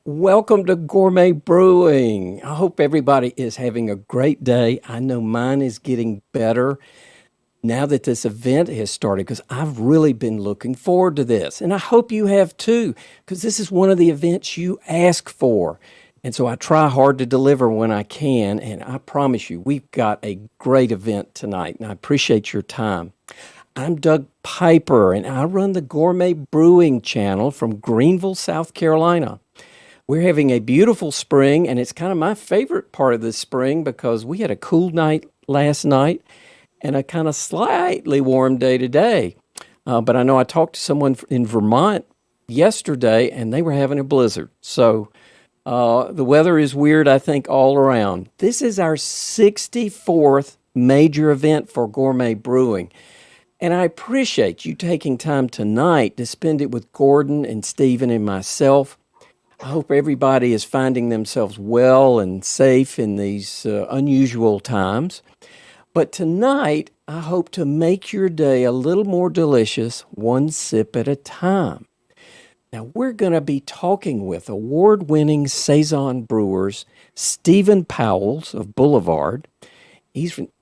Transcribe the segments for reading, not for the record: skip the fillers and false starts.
Welcome to Gourmet Brewing. I hope everybody is having a great day. I know mine is getting better now that this event has started because I've really been looking forward to this. And I hope you have too, because this is one of the events you ask for. And so I try hard to deliver when I can. And I promise you, we've got a great event tonight. And I appreciate your time. I'm Doug Piper, and I run the Gourmet Brewing channel from Greenville, South Carolina. We're having a beautiful spring, and it's kind of my favorite part of the spring because we had a cool night last night and a kind of slightly warm day today. But I know I talked to someone in Vermont yesterday, and they were having a blizzard. So the weather is weird, I think, all around. This is our 64th major event for Gourmet Brewing. And I appreciate you taking time tonight to spend it with Gordon and Stephen and myself. I hope everybody is finding themselves well and safe in these unusual times. But tonight, I hope to make your day a little more delicious, one sip at a time. Now, we're going to be talking with award-winning Saison brewers, Stephen Pauwels of Boulevard.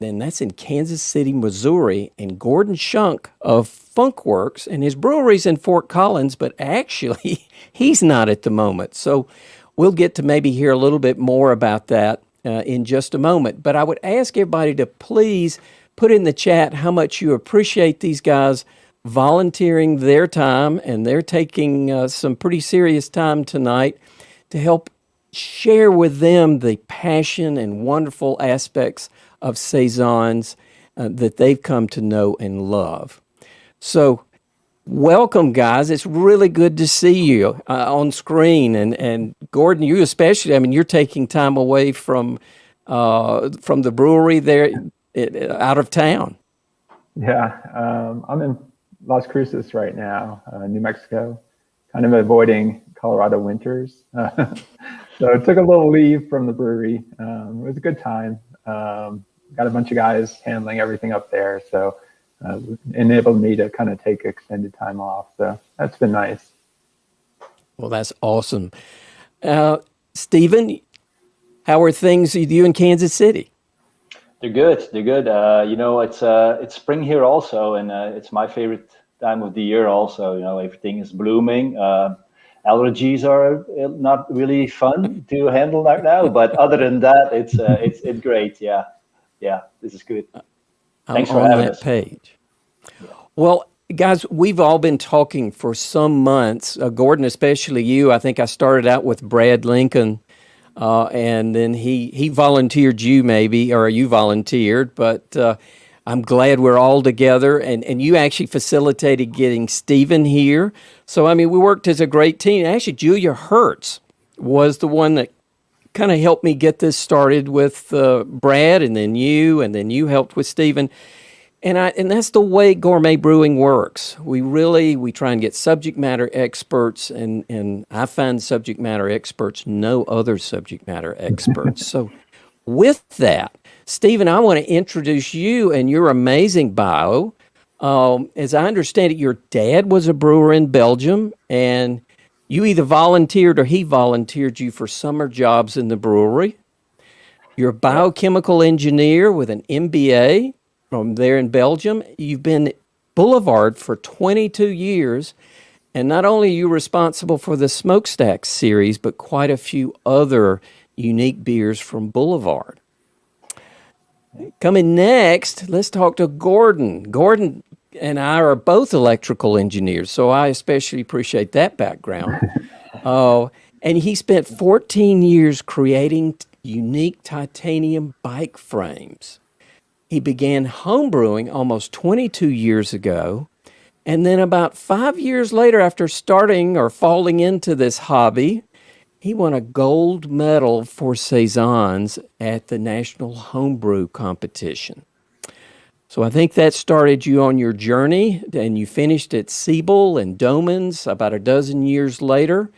And that's in Kansas City, Missouri, and Gordon Schuck of Funkwerks, and his brewery's in Fort Collins, but actually he's not at the moment. So we'll get to maybe hear a little bit more about that in just a moment. But I would ask everybody to please put in the chat how much you appreciate these guys volunteering their time, and they're taking some pretty serious time tonight to help share with them the passion and wonderful aspects of Saisons that they've come to know and love. So welcome, guys. It's really good to see you on screen. And Gordon, you especially, I mean, you're taking time away from the brewery there out of town. Yeah, I'm in Las Cruces right now, New Mexico, kind of avoiding Colorado winters. So I took a little leave from the brewery. It was a good time. Got a bunch of guys handling everything up there, so enabled me to kind of take extended time off. So that's been nice. Well, that's awesome. Stephen, how are things with you in Kansas City? They're good. They're good. It's spring here also, and it's my favorite time of the year also. Everything is blooming. Allergies are not really fun to handle right now, but other than that, it's great. Yeah, this is good. Thanks for having us. Page. Well, guys, we've all been talking for some months. Gordon, especially you. I think I started out with Brad Lincoln, and then he volunteered you maybe, or you volunteered, but I'm glad we're all together, and you actually facilitated getting Stephen here. So, I mean, we worked as a great team. Actually, Julia Hertz was the one that kind of helped me get this started with Brad, and then you helped with Stephen. And that's the way Gourmet Brewing works. We try and get subject matter experts, and I find subject matter experts know other subject matter experts. So with that, Stephen, I want to introduce you and your amazing bio. As I understand it, your dad was a brewer in Belgium, and you either volunteered or he volunteered you for summer jobs in the brewery. You're a biochemical engineer with an MBA from there in Belgium. You've been at Boulevard for 22 years, and not only are you responsible for the Smokestack series, but quite a few other unique beers from Boulevard. Coming next, let's talk to Gordon. Gordon and I are both electrical engineers, so I especially appreciate that background. And he spent 14 years creating unique titanium bike frames. He began homebrewing almost 22 years ago, and then about 5 years later, after starting or falling into this hobby, he won a gold medal for Saisons at the National Homebrew Competition. So I think that started you on your journey, and you finished at Siebel and Doman's about a dozen years later,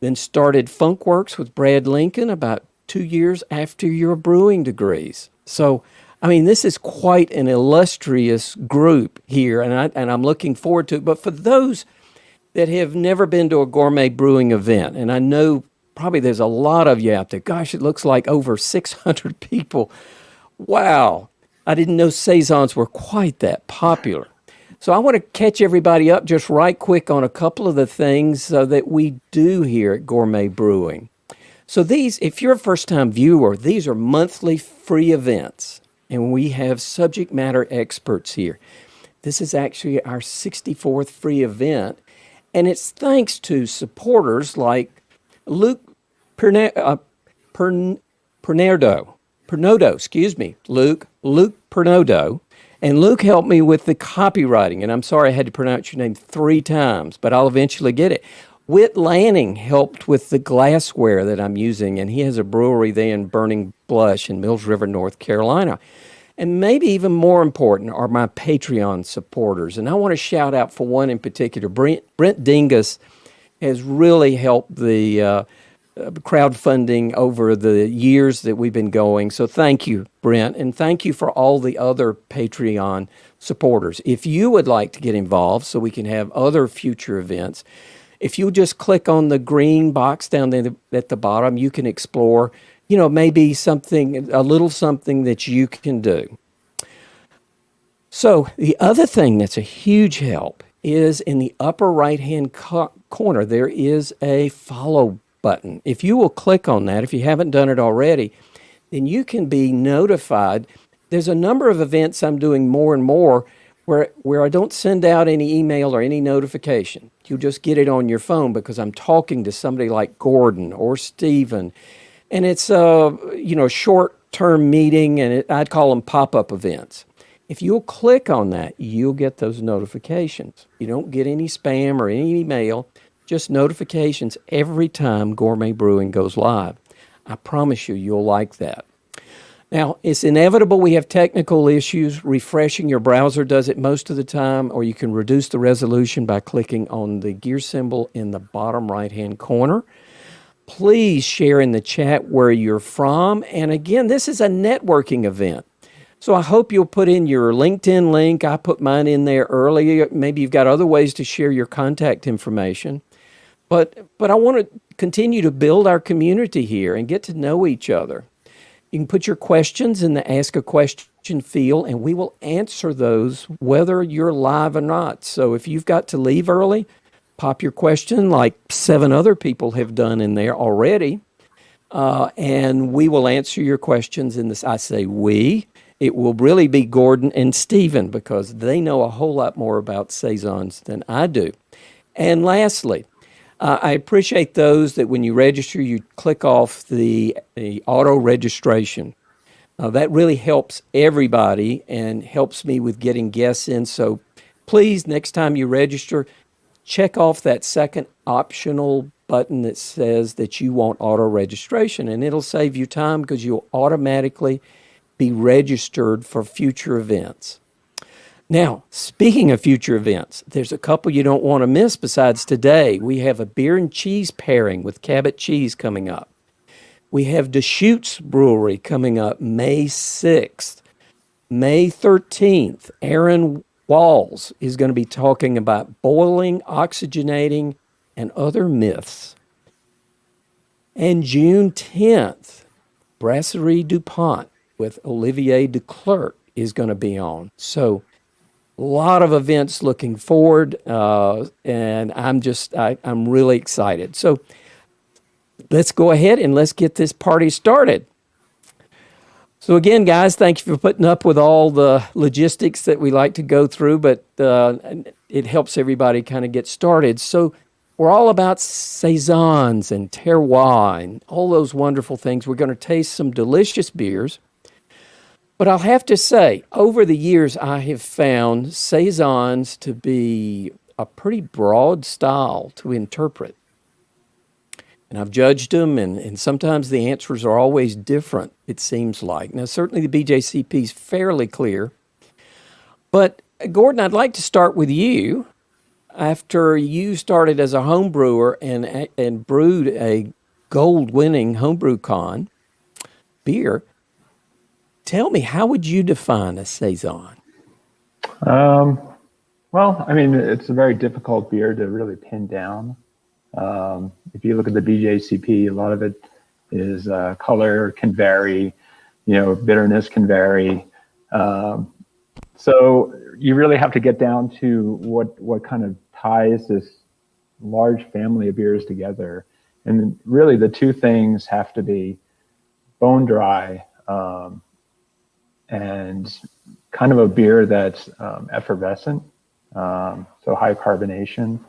then started Funkwerks with Brad Lincoln about 2 years after your brewing degrees. So, I mean, this is quite an illustrious group here, and I'm looking forward to it. But for those that have never been to a gourmet brewing event, and I know probably there's a lot of you out there. Gosh, it looks like over 600 people. Wow. I didn't know Saisons were quite that popular. So I want to catch everybody up just right quick on a couple of the things that we do here at Gourmet Brewing. So these, if you're a first-time viewer, these are monthly free events, and we have subject matter experts here. This is actually our 64th free event, and it's thanks to supporters like Luke Pernodo, Luke Pernodo. And Luke helped me with the copywriting, and I'm sorry I had to pronounce your name 3 times, but I'll eventually get it. Whit Lanning helped with the glassware that I'm using, and he has a brewery there in Burning Blush in Mills River, North Carolina. And maybe even more important are my Patreon supporters. And I want to shout out for one in particular. Brent Dingus has really helped the crowdfunding over the years that we've been going. So thank you, Brent, and thank you for all the other Patreon supporters. If you would like to get involved so we can have other future events, if you just click on the green box down there at the bottom, you can explore, maybe a little something that you can do. So the other thing that's a huge help is in the upper right-hand corner, there is a follow button. If you will click on that, if you haven't done it already, then you can be notified. There's a number of events I'm doing more and more where I don't send out any email or any notification. You just get it on your phone because I'm talking to somebody like Gordon or Stephen. And it's a short-term meeting, and I'd call them pop-up events. If you'll click on that, you'll get those notifications. You don't get any spam or any email, just notifications every time Gourmet Brewing goes live. I promise you'll like that. Now, it's inevitable we have technical issues. Refreshing your browser does it most of the time, or you can reduce the resolution by clicking on the gear symbol in the bottom right-hand corner. Please share in the chat where you're from. And again, this is a networking event. So I hope you'll put in your LinkedIn link. I put mine in there earlier. Maybe you've got other ways to share your contact information. But I want to continue to build our community here and get to know each other. You can put your questions in the Ask a Question field, and we will answer those whether you're live or not. So if you've got to leave early, pop your question like 7 other people have done in there already, and we will answer your questions in this. I say we. It will really be Gordon and Stephen because they know a whole lot more about Saisons than I do. And lastly, I appreciate those that when you register, you click off the auto registration. That really helps everybody and helps me with getting guests in. So please, next time you register, check off that second optional button that says that you want auto registration, and it'll save you time because you'll automatically be registered for future events. Now, speaking of future events, there's a couple you don't want to miss besides today. We have a beer and cheese pairing with Cabot Cheese coming up. We have Deschutes Brewery coming up May 6th. May 13th, Aaron Walls is going to be talking about boiling, oxygenating, and other myths. And June 10th, Brasserie DuPont with Olivier Declercq is going to be on. So a lot of events looking forward, and I'm really excited. So let's go ahead and let's get this party started. So again, guys, thank you for putting up with all the logistics that we like to go through, but it helps everybody kind of get started. So we're all about Saisons and Terroir and all those wonderful things. We're going to taste some delicious beers. But I'll have to say, over the years, I have found Saisons to be a pretty broad style to interpret. And I've judged them, and sometimes the answers are always different, it seems like. Now, certainly the BJCP is fairly clear. But, Gordon, I'd like to start with you. After you started as a home brewer and brewed a gold-winning homebrew con beer, tell me, how would you define a Saison? Well, I mean, it's a very difficult beer to really pin down. If you look at the BJCP, a lot of it is color can vary, bitterness can vary. So you really have to get down to what kind of ties this large family of beers together. And really the two things have to be bone dry and kind of a beer that's effervescent, so high carbonation.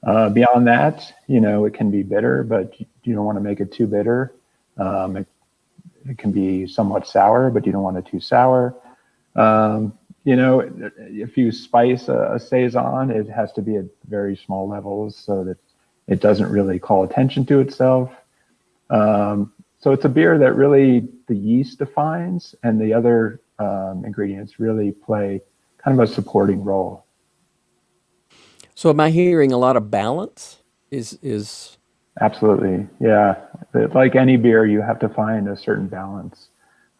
Beyond that, it can be bitter, but you don't want to make it too bitter. It can be somewhat sour, but you don't want it too sour. If you spice a Saison, it has to be at very small levels so that it doesn't really call attention to itself. So it's a beer that really the yeast defines, and the other ingredients really play kind of a supporting role. So am I hearing a lot of balance? Is Absolutely, yeah. Like any beer, you have to find a certain balance,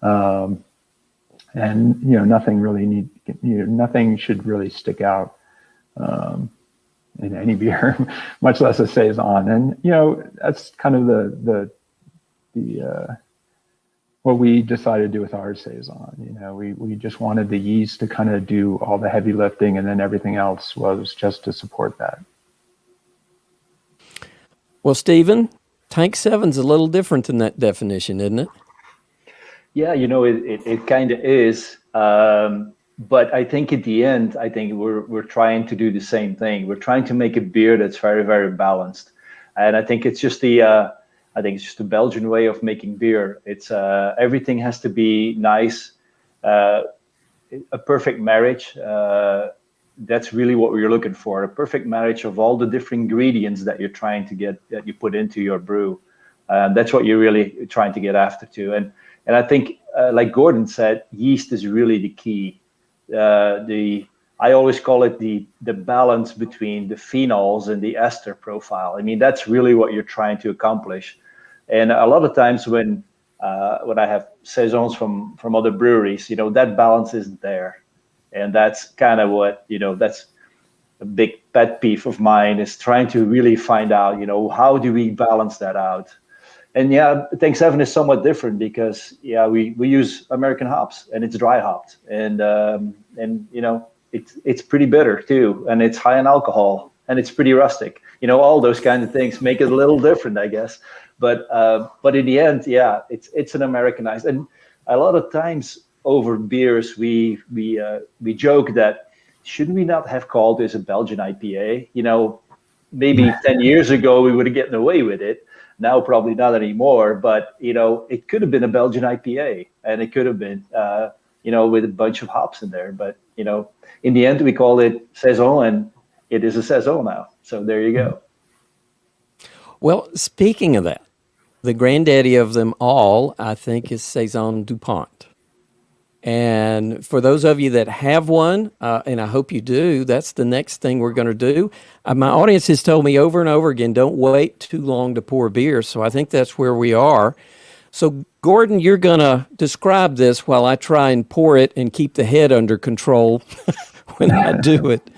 and nothing should really stick out in any beer, much less a Saison. And that's kind of the what we decided to do with our Saison. We just wanted the yeast to kind of do all the heavy lifting, and then everything else was just to support that. Well, Stephen, Tank 7's a little different than that definition, isn't it? Yeah, it kind of is. But I think at the end, we're trying to do the same thing. We're trying to make a beer that's very, very balanced. And I think it's just the Belgian way of making beer. It's everything has to be nice, a perfect marriage. That's really what we're looking for, a perfect marriage of all the different ingredients that you're trying to get, that you put into your brew. That's what you're really trying to get after too. And I think, like Gordon said, yeast is really the key. I always call it the balance between the phenols and the ester profile. I mean, that's really what you're trying to accomplish. And a lot of times when I have saisons from other breweries, that balance isn't there. And that's kind of what, that's a big pet peeve of mine, is trying to really find out, how do we balance that out? And yeah, Tank 7 is somewhat different because, we use American hops, and it's dry hopped. And it's pretty bitter too. And it's high in alcohol, and it's pretty rustic. All those kind of things make it a little different, I guess. But in the end, it's an Americanized. And a lot of times over beers, we joke that should we not have called this a Belgian IPA? Maybe 10 years ago we would have gotten away with it. Now probably not anymore. But it could have been a Belgian IPA, and it could have been with a bunch of hops in there. But in the end, we call it Saison, and it is a Saison now. So there you go. Well, speaking of that, the granddaddy of them all, I think, is Saison DuPont. And for those of you that have one, and I hope you do, that's the next thing we're going to do. My audience has told me over and over again, don't wait too long to pour beer. So I think that's where we are. So, Gordon, you're going to describe this while I try and pour it and keep the head under control when I do it,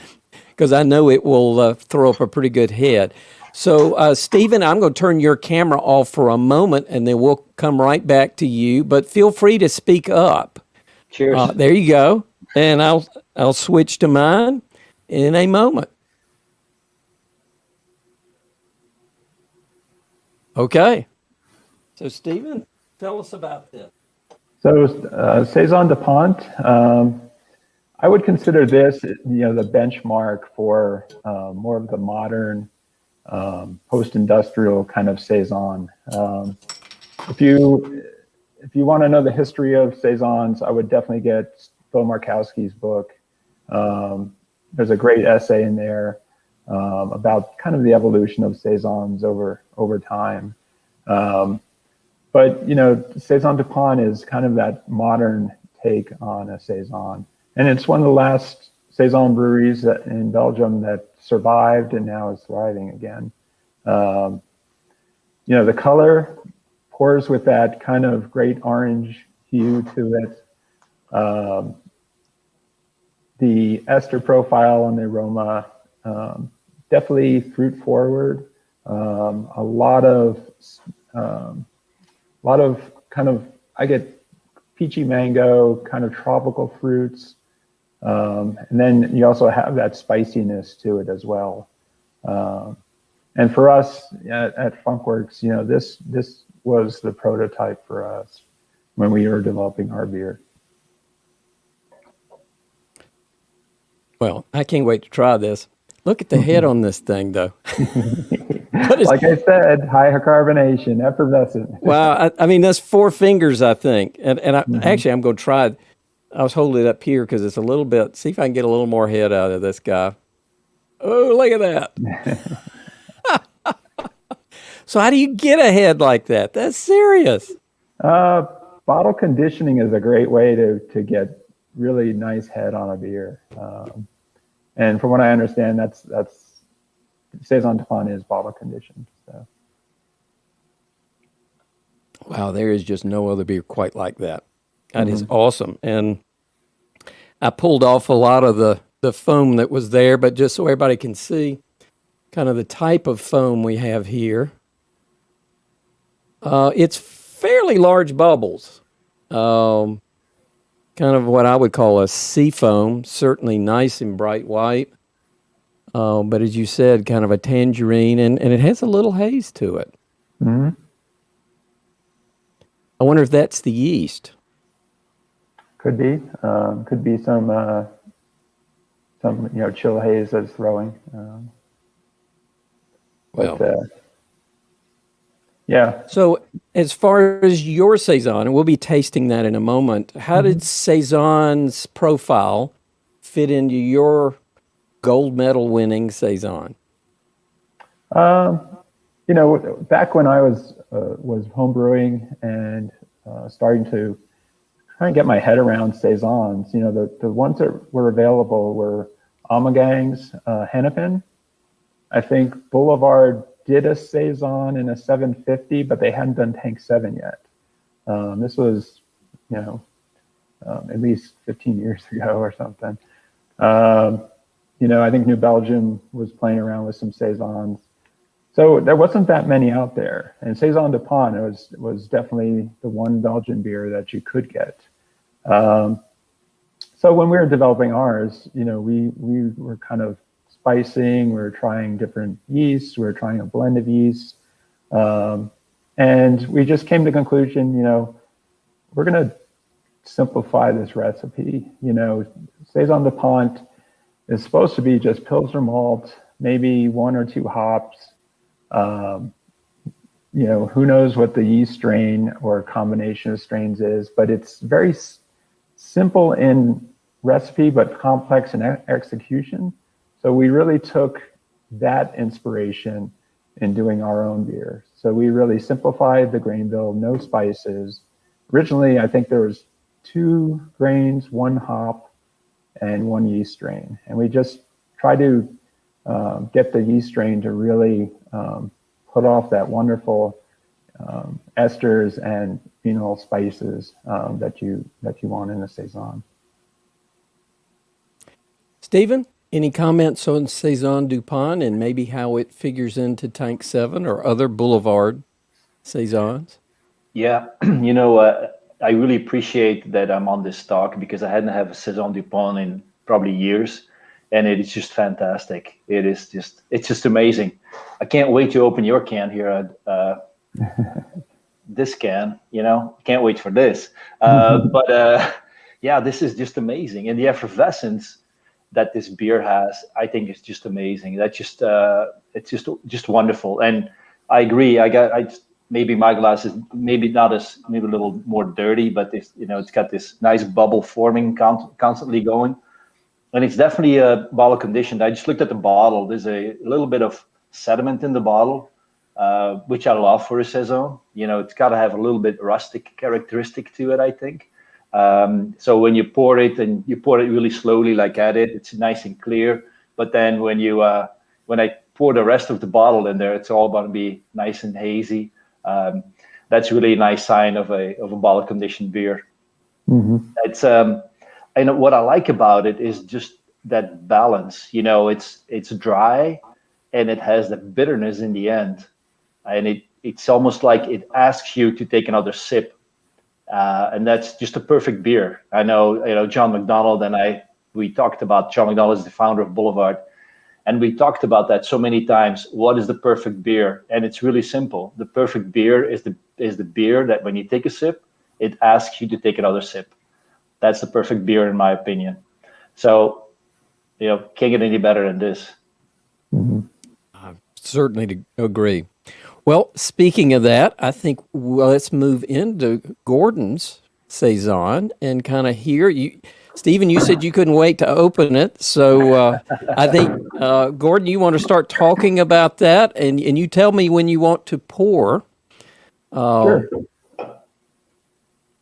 because I know it will throw up a pretty good head. So, Stephen, I'm going to turn your camera off for a moment, and then we'll come right back to you. But feel free to speak up. Cheers. There you go. And I'll switch to mine in a moment. Okay. So, Stephen, tell us about this. So, Saison DuPont, I would consider this, the benchmark for more of the modern, post-industrial kind of Saison. If you want to know the history of Saisons, I would definitely get Bo Markowski's book. There's a great essay in there about kind of the evolution of Saisons over time. But Saison DuPont is kind of that modern take on a Saison. And it's one of the last Saison breweries in Belgium that survived and now is thriving again. The color pours with that kind of great orange hue to it. The ester profile and the aroma, definitely fruit forward. a lot of kind of, I get peachy mango, kind of tropical fruits. And then you also have that spiciness to it as well. And for us at Funkwerks, this was the prototype for us when we were developing our beer. Well, I can't wait to try this. Look at the head on this thing, though. Like I said, high carbonation, effervescent. Wow, I mean, that's 4 fingers, I think. And actually, I'm going to try it. I was holding it up here because it's a little bit, see if I can get a little more head out of this guy. Oh, look at that. So how do you get a head like that? That's serious. Bottle conditioning is a great way to get really nice head on a beer. And from what I understand, that's Saison is bottle conditioned. So. Wow, there is just no other beer quite like that. That is awesome. And I pulled off a lot of the foam that was there, but just so everybody can see kind of the type of foam we have here. It's fairly large bubbles. Kind of what I would call a sea foam, certainly nice and bright white. But as you said, kind of a tangerine, and it has a little haze to it. Mm-hmm. I wonder if that's the yeast. Could be some chill haze that's throwing. Yeah. So as far as your Saison, and we'll be tasting that in a moment, how did Saison's profile fit into your gold medal winning Saison? Back when I was home brewing and starting to try and get my head around Saisons, the ones that were available were Ommegangs, Hennepin. I think Boulevard did a Saison in a 750, but they hadn't done Tank 7 yet. This was, at least 15 years ago or something. I think New Belgium was playing around with some Saisons. So there wasn't that many out there. And Saison de Pont was definitely the one Belgian beer that you could get. So when we were developing ours, we were kind of spicing, we were trying different yeasts, we were trying a blend of yeast. And we just came to the conclusion, we're going to simplify this recipe. Saison de Pont is supposed to be just Pilsner malt, maybe 1 or 2 hops. Who knows what the yeast strain or combination of strains is, but it's very simple in recipe, but complex in execution. So we really took that inspiration in doing our own beer. So we really simplified the grain bill, no spices. Originally, I think there was 2 grains, 1 hop, and 1 yeast strain. And we just tried to get the yeast strain to really put off that wonderful esters and phenol spices that you want in a Saison. Stephen, any comments on Saison du Pont and maybe how it figures into Tank 7 or other Boulevard Saisons? Yeah, I really appreciate that I'm on this talk because I hadn't had a Saison du Pont in probably years, and it is just fantastic. It's just amazing. I can't wait to open your can here at this can. Can't wait for this. Yeah, this is just amazing, and the effervescence that this beer has, I think, is just amazing. That just it's just wonderful. And I agree. Maybe my glass is maybe not as maybe a little more dirty, but it's got this nice bubble forming constantly going, and it's definitely a bottle conditioned. I just looked at the bottle. There's a little bit of sediment in the bottle, which I love for a Saison. It's got to have a little bit rustic characteristic to it, I think. So when you pour it and you pour it really slowly, like at it, it's nice and clear. But then when I pour the rest of the bottle in there, it's all going to be nice and hazy. That's really a nice sign of a bottle conditioned beer. Mm-hmm. It's and what I like about it is just that balance. It's dry and it has the bitterness in the end, and it's almost like it asks you to take another sip, and that's just a perfect beer. I know, John McDonald and we talked about. John McDonald is the founder of Boulevard, and we talked about that so many times. What is the perfect beer? And it's really simple. The perfect beer is the beer that when you take a sip, it asks you to take another sip. That's the perfect beer, in my opinion. So, can't get any better than this. I certainly agree. Well, speaking of that, I think let's move into Gordon's Saison and kind of hear you. Stephen, you said you couldn't wait to open it. So I think, Gordon, you want to start talking about that, and you tell me when you want to pour. Sure.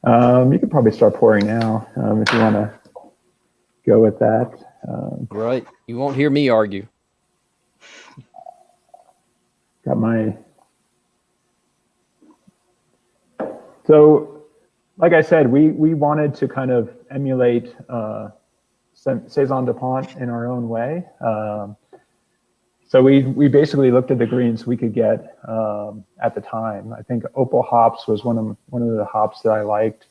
You could probably start pouring now if you want to go with that. Right. You won't hear me argue. Got my... So, like I said, we wanted to kind of emulate Saison DuPont in our own way. So we basically looked at the greens we could get at the time. I think Opal hops was one of the hops that I liked.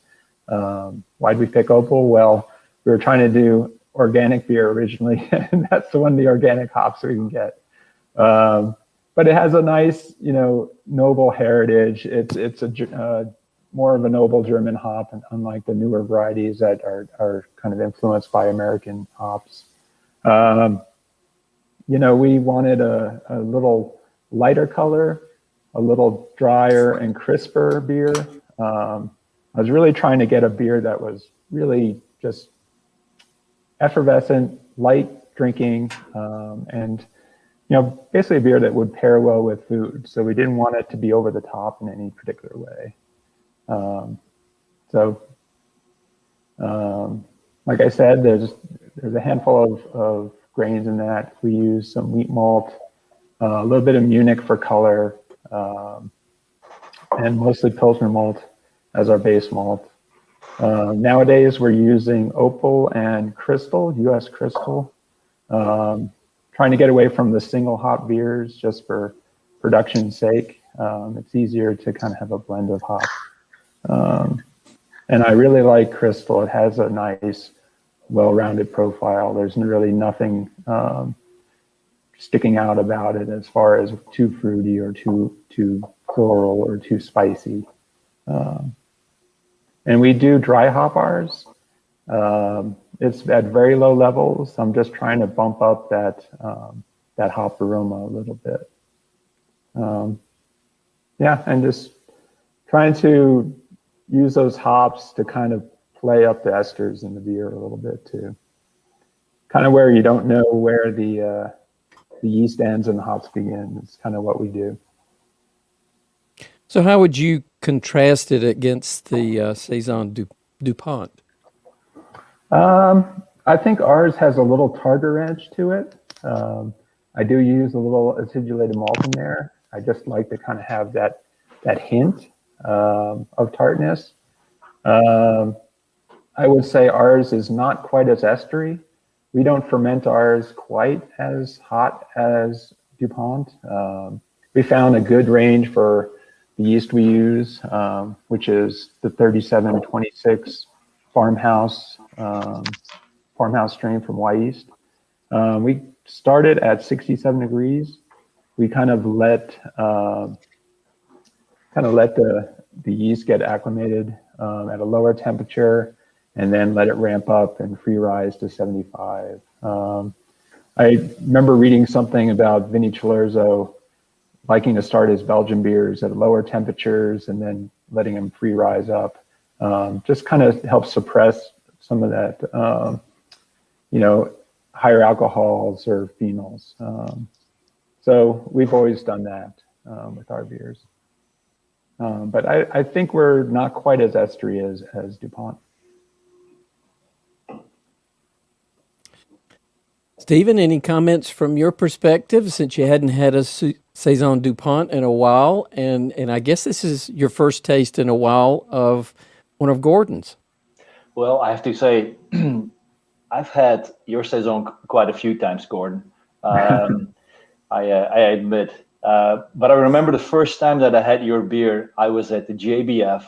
Why'd we pick Opal? Well, we were trying to do organic beer originally, and that's one of the organic hops we can get. But it has a nice, noble heritage. It's a more of a noble German hop, and unlike the newer varieties that are kind of influenced by American hops. We wanted a little lighter color, a little drier and crisper beer. I was really trying to get a beer that was really just effervescent, light drinking, and basically a beer that would pair well with food. So we didn't want it to be over the top in any particular way. Like I said, there's a handful of grains in that. We use some wheat malt, a little bit of Munich for color, and mostly Pilsner malt as our base malt. Nowadays, we're using Opal and Crystal, U.S. Crystal, trying to get away from the single hop beers just for production's sake. It's easier to kind of have a blend of hops. And I really like Crystal. It has a nice, well-rounded profile. There's really nothing sticking out about it as far as too fruity or too floral or too spicy. And we do dry hop ours. It's at very low levels. I'm just trying to bump up that hop aroma a little bit. And just trying to use those hops to kind of play up the esters in the beer a little bit too. Kind of where you don't know where the yeast ends and the hops begin. It's kind of what we do. So how would you contrast it against the Saison DuPont? I think ours has a little tartar edge to it. I do use a little acidulated malt in there. I just like to kind of have that hint of tartness. I would say ours is not quite as estery. We don't ferment ours quite as hot as DuPont. We found a good range for the yeast we use, which is the 3726 Farmhouse strain from Yeast. We started at 67 degrees. We kind of let the yeast get acclimated at a lower temperature, and then let it ramp up and free rise to 75. I remember reading something about Vinnie Cilurzo liking to start his Belgian beers at lower temperatures and then letting them free rise up. Just kind of helps suppress some of that, higher alcohols or phenols. So we've always done that with our beers. But I think we're not quite as estery as DuPont. Stephen, any comments from your perspective since you hadn't had a Saison DuPont in a while? And I guess this is your first taste in a while of one of Gordon's. Well, I have to say, I've had your Saison quite a few times, Gordon. I admit. But I remember the first time that I had your beer, I was at the JBF,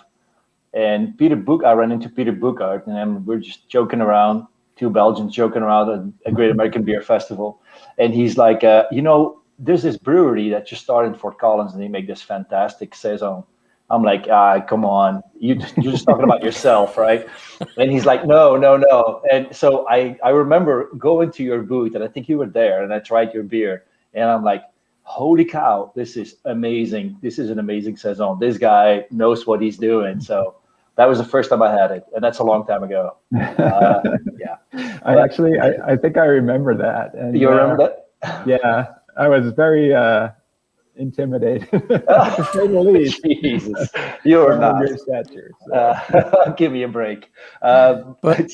and I ran into Peter Bookart, and we're just joking around, two Belgians joking around at a Great American Beer Festival. And he's like, there's this brewery that just started in Fort Collins, and they make this fantastic Saison. I'm like, come on, you're just talking about yourself, right? And he's like, no, no, no. And so I remember going to your booth, and I think you were there, and I tried your beer, and I'm like, holy cow, this is amazing. This is an amazing Saison. This guy knows what he's doing. So that was the first time I had it, and that's a long time ago. Yeah. I think I remember that. And, you remember that? Yeah, I was very intimidated, to say the least. Jesus, you're not. Your stature, so. Give me a break. But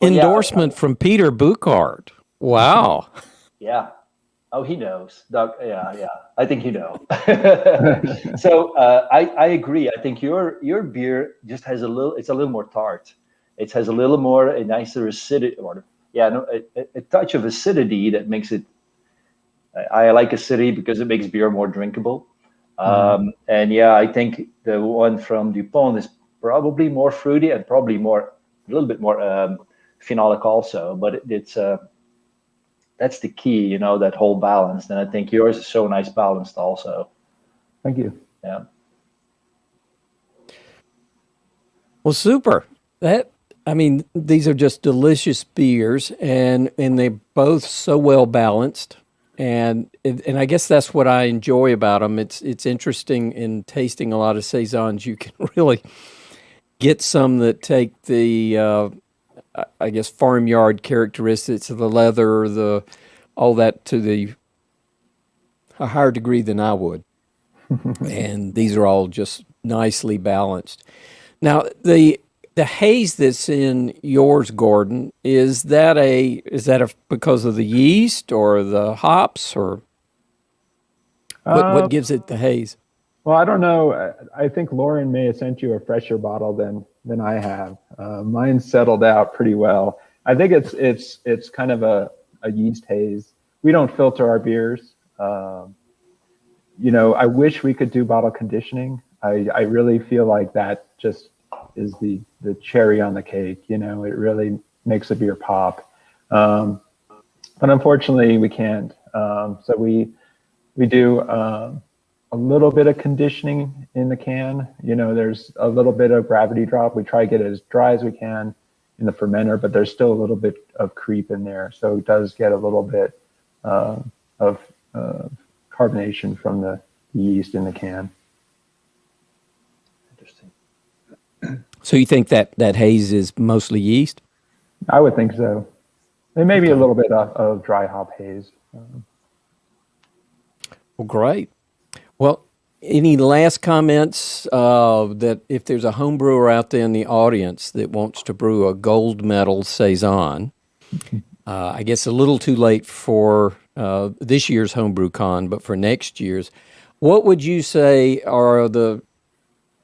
endorsement from Peter Bookart. Wow. Yeah. Oh, he knows. Doug, yeah. I think you know. So I agree. I think your beer just has it's a little more tart. It has a little more, a nicer acidity, a touch of acidity that makes it. I like acidity because it makes beer more drinkable. And I think the one from DuPont is probably more fruity and probably a little bit more phenolic also. But it's that's the key, that whole balance. And I think yours is so nice balanced also. Thank you. Yeah. Well, super. These are just delicious beers, and they're both so well balanced. And I guess that's what I enjoy about them. It's interesting in tasting a lot of Saisons. You can really get some that take the farmyard characteristics of the leather, all that to a higher degree than I would. And these are all just nicely balanced. Now, the haze that's in yours, Gordon, is that because of the yeast or the hops, or what gives it the haze? Well, I don't know. I think Lauren may have sent you a fresher bottle than I have. Mine settled out pretty well. I think it's kind of a yeast haze. We don't filter our beers. I wish we could do bottle conditioning. I really feel like that just is the cherry on the cake. It really makes a beer pop. But unfortunately, we can't. So we do a little bit of conditioning in the can. There's a little bit of gravity drop. We try to get it as dry as we can in the fermenter, but there's still a little bit of creep in there. So it does get a little bit of carbonation from the yeast in the can. Interesting. So you think that haze is mostly yeast? I would think so. There may be a little bit of dry hop haze. Well, great. Well, any last comments that if there's a home brewer out there in the audience that wants to brew a gold medal Saison, I guess a little too late for this year's homebrew con, but for next year's, what would you say are the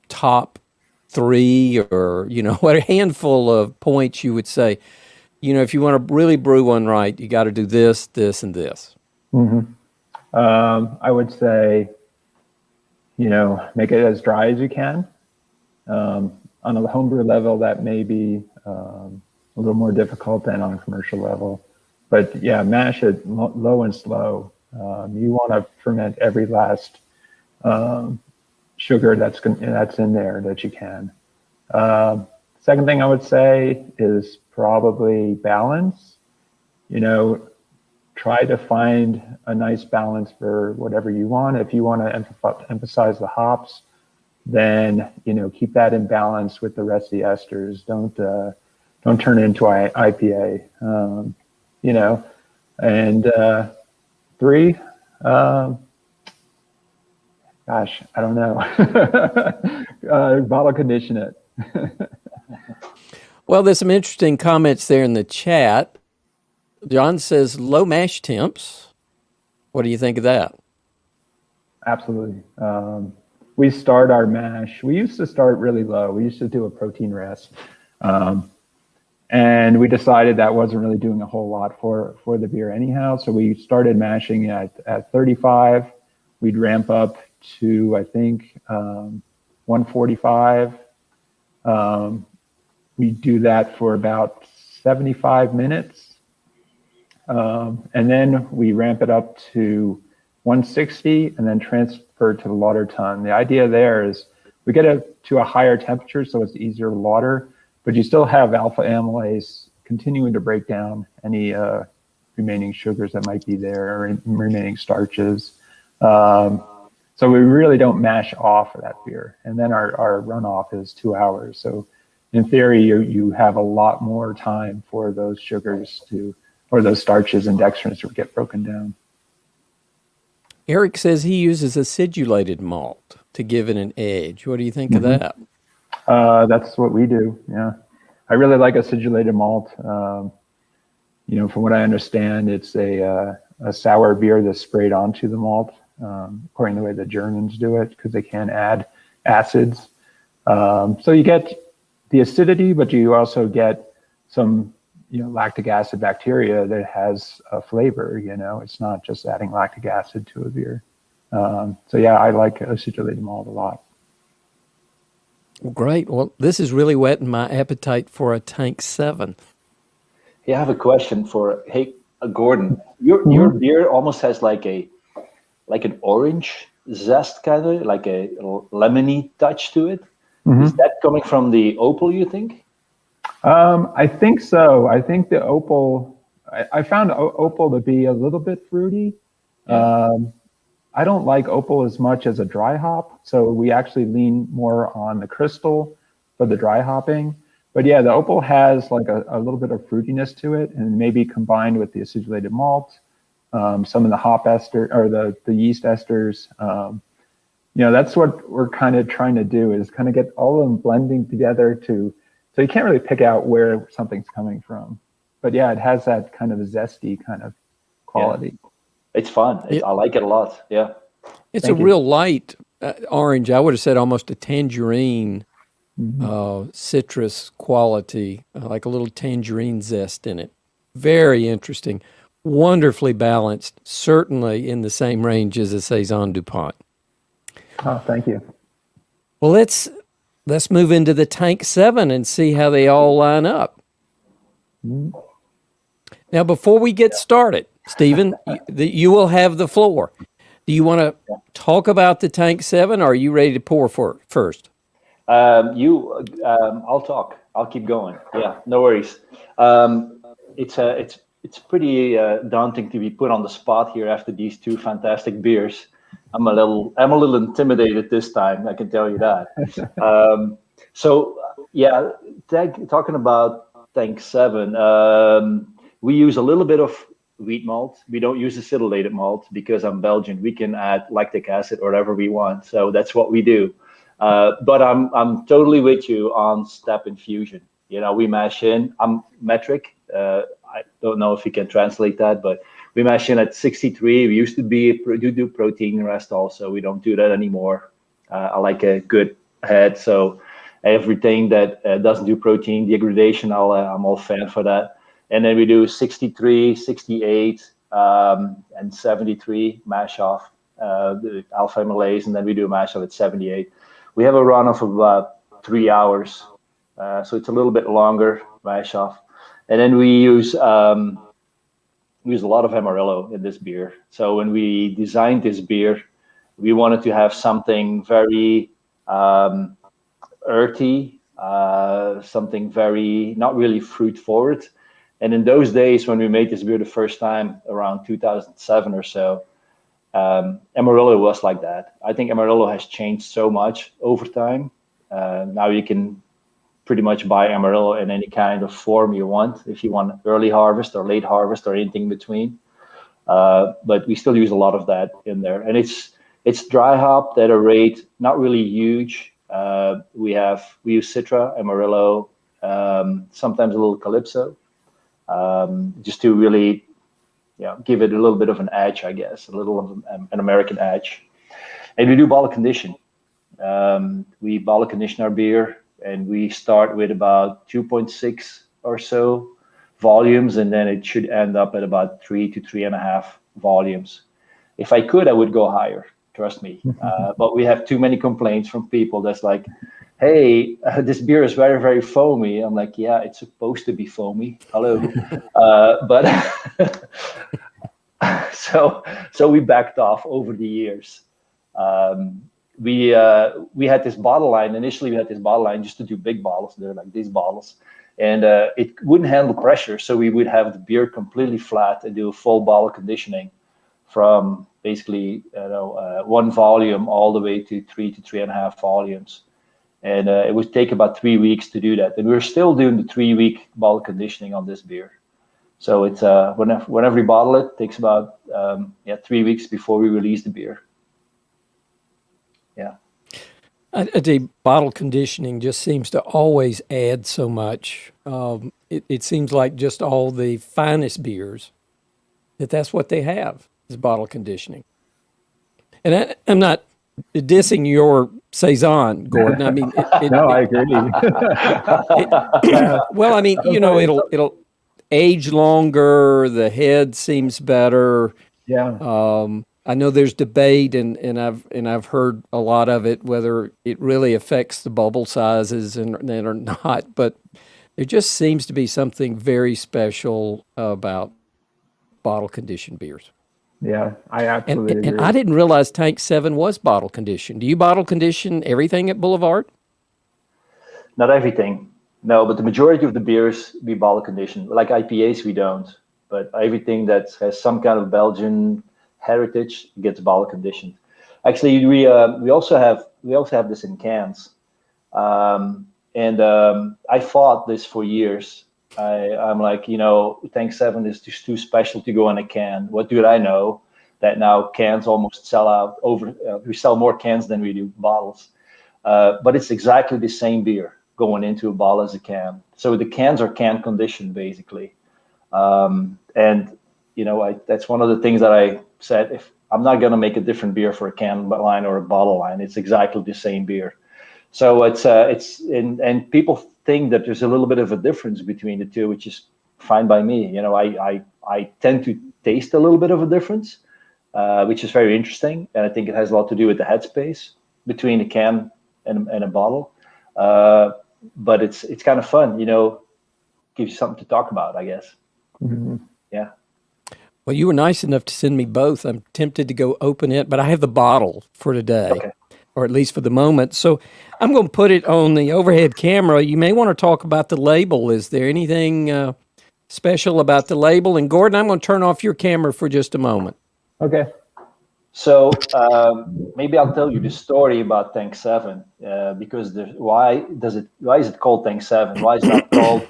top 3 or, what a handful of points you would say, if you want to really brew one right, you got to do this, this, and this? Mm-hmm. I would say, make it as dry as you can. On a homebrew level, that may be a little more difficult than on a commercial level. But yeah, mash it low and slow. You want to ferment every last sugar that's in there that you can. Second thing I would say is probably balance. Try to find a nice balance for whatever you want. If you want to emphasize the hops, then keep that in balance with the rest of the esters. Don't turn it into IPA. And 3, gosh, I don't know. Bottle condition it. Well, there's some interesting comments there in the chat. John says low mash temps. What do you think of that? Absolutely. We start our mash. We used to start really low. We used to do a protein rest. And we decided that wasn't really doing a whole lot for the beer anyhow. So we started mashing at 35. We'd ramp up to, I think, 145. We do that for about 75 minutes. And then we ramp it up to 160 and then transfer to the lauter tun. The idea there is we get it to a higher temperature, so it's easier to lauter, but you still have alpha amylase continuing to break down any remaining sugars that might be there or remaining starches. So we really don't mash off of that beer. And then our runoff is 2 hours. So in theory, you have a lot more time for those sugars or those starches and dextrins to get broken down. Eric says he uses acidulated malt to give it an edge. What do you think of that? That's what we do. Yeah, I really like acidulated malt. From what I understand, it's a sour beer that's sprayed onto the malt, according to the way the Germans do it, because they can't add acids. So you get the acidity, but you also get some lactic acid bacteria that has a flavor. It's not just adding lactic acid to a beer. So yeah, I like acidulated malt a lot. Great. Well, this is really whetting my appetite for a Tank 7. Yeah, I have a question for Gordon. Your beer almost has like an orange zest, kind of like a lemony touch to it. Is that coming from the opal, you think? I think so. I think the opal, I found opal to be a little bit fruity. Yeah. I don't like opal as much as a dry hop, so we actually lean more on the crystal for the dry hopping. But yeah, the opal has like a little bit of fruitiness to it, and maybe combined with the acidulated malt, some of the hop ester or the yeast esters. That's what we're kind of trying to do, is kind of get all of them blending together so you can't really pick out where something's coming from. But yeah, it has that kind of zesty kind of quality. Yeah. It's fun. I like it a lot. Yeah. It's real light orange. I would have said almost a tangerine citrus quality, like a little tangerine zest in it. Very interesting. Wonderfully balanced, certainly in the same range as a Saison DuPont. Oh, thank you. Well, let's move into the Tank 7 and see how they all line up. Now, before we get started, Stephen, you will have the floor. Do you want to talk about the Tank 7, or are you ready to pour first? I'll talk. I'll keep going. Yeah, no worries. It's pretty daunting to be put on the spot here after these two fantastic beers. I'm a little intimidated this time, I can tell you that. Talking about Tank 7, we use a little bit of wheat malt. We don't use acidulated malt because I'm Belgian. We can add lactic acid or whatever we want, so that's what we do. But I'm totally with you on step infusion. We mash in. I'm metric. I don't know if you can translate that, but we mash in at 63. We used to do protein rest also. We don't do that anymore. I like a good head, so everything that doesn't do protein degradation, I'm all fan for that. And then we do 63, 68, and 73 mash off the alpha amylase, and then we do a mash off at 78. We have a run of about 3 hours, so it's a little bit longer mash off. And then we use a lot of Amarillo in this beer. So when we designed this beer, we wanted to have something very earthy, something very not really fruit forward. And in those days, when we made this beer the first time, around 2007 or so, Amarillo was like that. I think Amarillo has changed so much over time. Now you can pretty much buy Amarillo in any kind of form you want, if you want early harvest or late harvest or anything in between. But we still use a lot of that in there. And it's dry hopped at a rate not really huge. We use Citra, Amarillo, sometimes a little Calypso. Just to really give it a little bit of an edge, I guess, a little of an American edge. And we do bottle condition. We bottle condition our beer, and we start with about 2.6 or so volumes, and then it should end up at about 3 to 3.5 volumes. If I could, I would go higher. Trust me. But we have too many complaints from people that's like, hey, this beer is very, very foamy. I'm like, yeah, it's supposed to be foamy. Hello. But so we backed off over the years. We had this bottle line. Initially, we had this bottle line just to do big bottles. They're like these bottles. And it wouldn't handle pressure. So we would have the beer completely flat and do a full bottle conditioning from basically 1 volume all the way to 3 to 3.5 volumes. And it would take about 3 weeks to do that. And we're still doing the 3-week bottle conditioning on this beer. So it's whenever we bottle it, takes about 3 weeks before we release the beer. Yeah. The bottle conditioning just seems to always add so much. It seems like just all the finest beers, that's what they have, is bottle conditioning. And I'm not dissing your Saison, Gordon. I mean, I agree. well, I mean, it'll age longer. The head seems better. Yeah. I know there's debate, and I've heard a lot of it, whether it really affects the bubble sizes and or not. But there just seems to be something very special about bottle conditioned beers. Yeah, I absolutely agree. And I didn't realize Tank 7 was bottle conditioned. Do you bottle condition everything at Boulevard? Not everything, no, but the majority of the beers we bottle condition. Like IPAs, we don't. But everything that has some kind of Belgian heritage gets bottle conditioned. Actually, we also have this in cans, and I fought this for years. I'm like, Tank 7 is just too special to go in a can. What do I know? That now cans almost sell out we sell more cans than we do bottles. But it's exactly the same beer going into a bottle as a can. So the cans are can conditioned basically. And that's one of the things that I said, if I'm not going to make a different beer for a can line or a bottle line, it's exactly the same beer. So and people think that there's a little bit of a difference between the two, which is fine by me. I tend to taste a little bit of a difference, which is very interesting, and I think it has a lot to do with the headspace between a can and a bottle. But it's kind of fun, gives you something to talk about, I guess. Mm-hmm. Yeah. Well, you were nice enough to send me both. I'm tempted to go open it, but I have the bottle for today. Okay. Or at least for the moment. So I'm going to put it on the overhead camera. You may want to talk about the label. Is there anything special about the label? And Gordon, I'm going to turn off your camera for just a moment. Okay. So maybe I'll tell you the story about Tank 7 because why is it called Tank 7? Why is it not called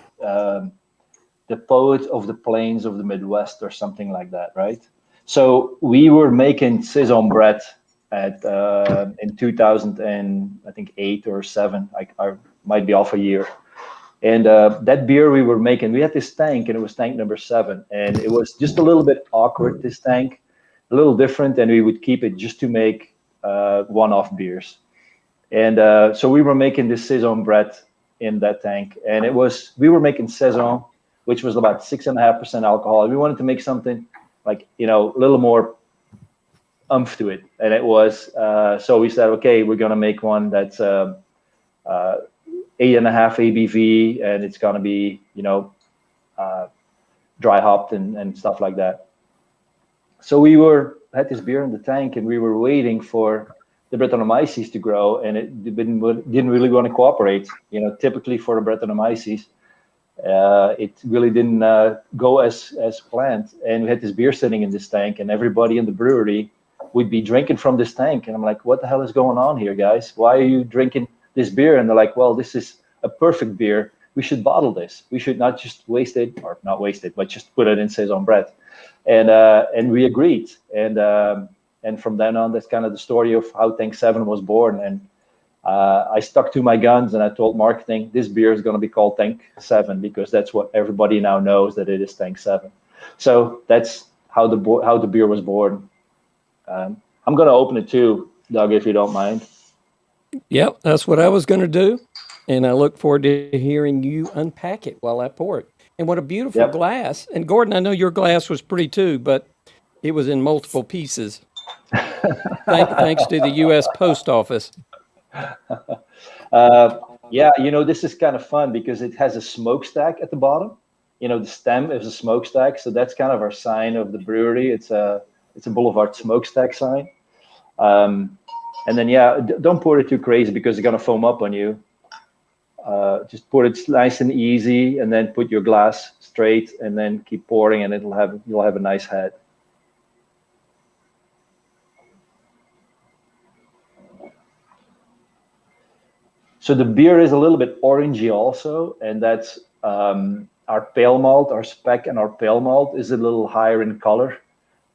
the Poet of the Plains of the Midwest or something like that, right? So we were making Saison bread in 2008 or 7. I might be off a year. And that beer we were making, we had this tank, and it was tank number 7. And it was just a little bit awkward, this tank, a little different, and we would keep it just to make one-off beers. And so we were making this Saison bread in that tank. And we were making Saison, which was about 6.5% alcohol. We wanted to make something like, a little more umph to it, and it was so we said, okay, we're gonna make one that's 8.5 ABV, and it's gonna be dry hopped and stuff like that. So we had this beer in the tank, and we were waiting for the Brettanomyces to grow, and it didn't really want to cooperate. Typically for the Brettanomyces, it really didn't go as planned, and we had this beer sitting in this tank, and everybody in the brewery would be drinking from this tank. And I'm like, what the hell is going on here, guys? Why are you drinking this beer? And they're like, well, this is a perfect beer. We should bottle this. We should not just waste it, or not waste it, but just put it in Saison bread. And we agreed. And from then on, that's kind of the story of how Tank 7 was born. And I stuck to my guns, and I told marketing, this beer is going to be called Tank 7 because that's what everybody now knows, that it is Tank 7. So that's how the beer was born. I'm going to open it too, Doug, if you don't mind. Yep, that's what I was going to do. and I look forward to hearing you unpack it while I pour it. And what a beautiful Yep. glass. And Gordon, I know your glass was pretty too, but it was in multiple pieces. Thanks to the U.S. Post Office. Yeah, this is kind of fun because it has a smokestack at the bottom. The stem is a smokestack, so that's kind of our sign of the brewery. It's a Boulevard smokestack sign. And then, don't pour it too crazy because it's gonna foam up on you. Just pour it nice and easy, and then put your glass straight, and then keep pouring, and you'll have a nice head. So the beer is a little bit orangey also, and that's our pale malt, our spec, and our pale malt is a little higher in color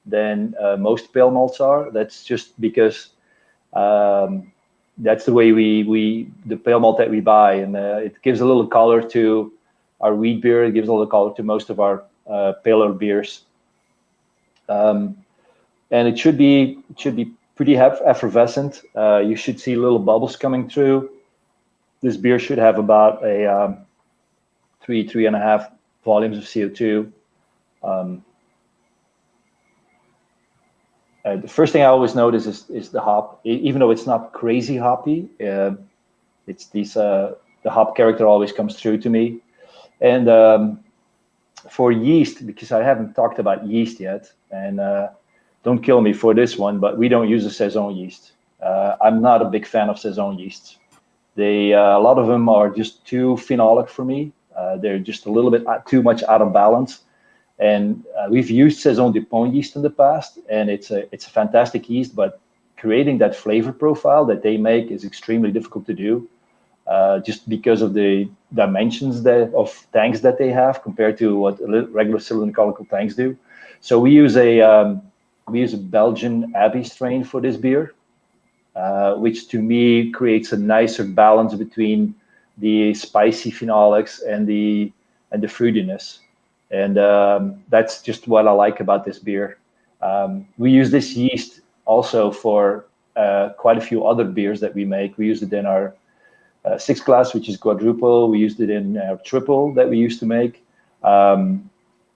than most pale malts are. That's just because that's the way the pale malt that we buy, and it gives a little color to our wheat beer. It gives a little color to most of our paler beers, and it should be pretty effervescent. You should see little bubbles coming through. This beer should have about a 3.5 volumes of CO2. The first thing I always notice is the hop. Even though it's not crazy hoppy, it's the hop character always comes through to me. And for yeast, because I haven't talked about yeast yet, and don't kill me for this one, but we don't use a Saison yeast. I'm not a big fan of Saison yeasts. A lot of them are just too phenolic for me. They're just a little bit too much out of balance. And we've used Saison du Pont yeast in the past, and it's a fantastic yeast, but creating that flavor profile that they make is extremely difficult to do, just because of the dimensions of tanks that they have compared to what regular cylindrical tanks do. So we use a Belgian Abbey strain for this beer, which to me creates a nicer balance between the spicy phenolics and the fruitiness. And that's just what I like about this beer. We use this yeast also for quite a few other beers that we make. We used it in our 6 glass, which is quadruple. We used it in our triple that we used to make.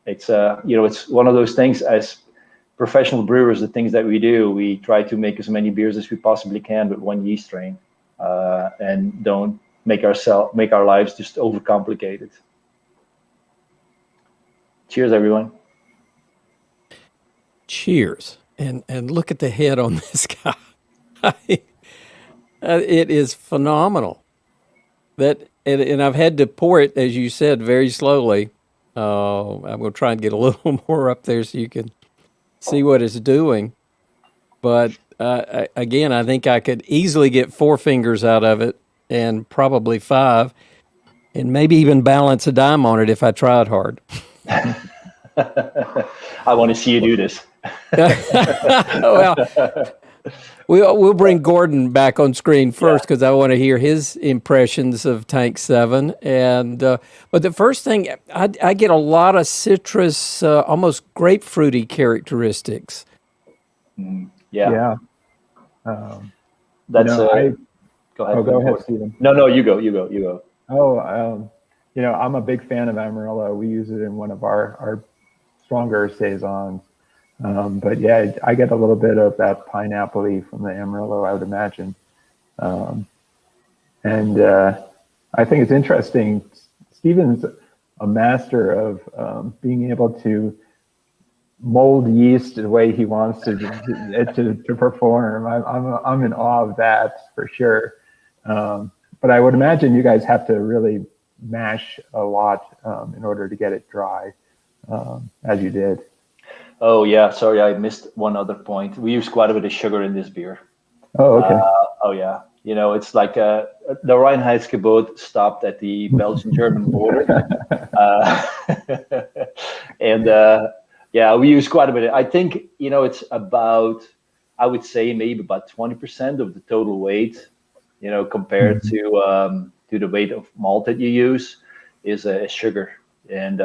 It's one of those things as professional brewers, the things that we do, we try to make as many beers as we possibly can with one yeast strain, and don't make our lives just overcomplicated. Cheers, everyone. Cheers. And look at the head on this guy. It is phenomenal. And I've had to pour it, as you said, very slowly. I'm going to try and get a little more up there so you can see what it's doing. But again, I think I could easily get 4 fingers out of it, and probably 5, and maybe even balance a dime on it if I tried hard. I want to see you do this. Well, we'll bring Gordon back on screen first because I want to hear his impressions of Tank 7. And but the first thing, I get a lot of citrus, almost grapefruity characteristics. Yeah. That's go ahead. Go ahead, Stephen. No, you go. Oh, I'm a big fan of Amarillo. We use it in one of our stronger Saisons. But yeah, I get a little bit of that pineapple-y from the Amarillo, I would imagine. And I think it's interesting. Stephen's a master of being able to mold yeast the way he wants to perform. I'm in awe of that for sure. But I would imagine you guys have to really mash a lot in order to get it dry, as you did. Oh yeah, sorry, I missed one other point. We use quite a bit of sugar in this beer. Oh, okay. Oh yeah, it's like the Reinheitsgebot stopped at the Belgian-German border, and yeah, we use quite a bit. I think it's about, I would say maybe about 20% of the total weight, compared to the weight of malt that you use is sugar. And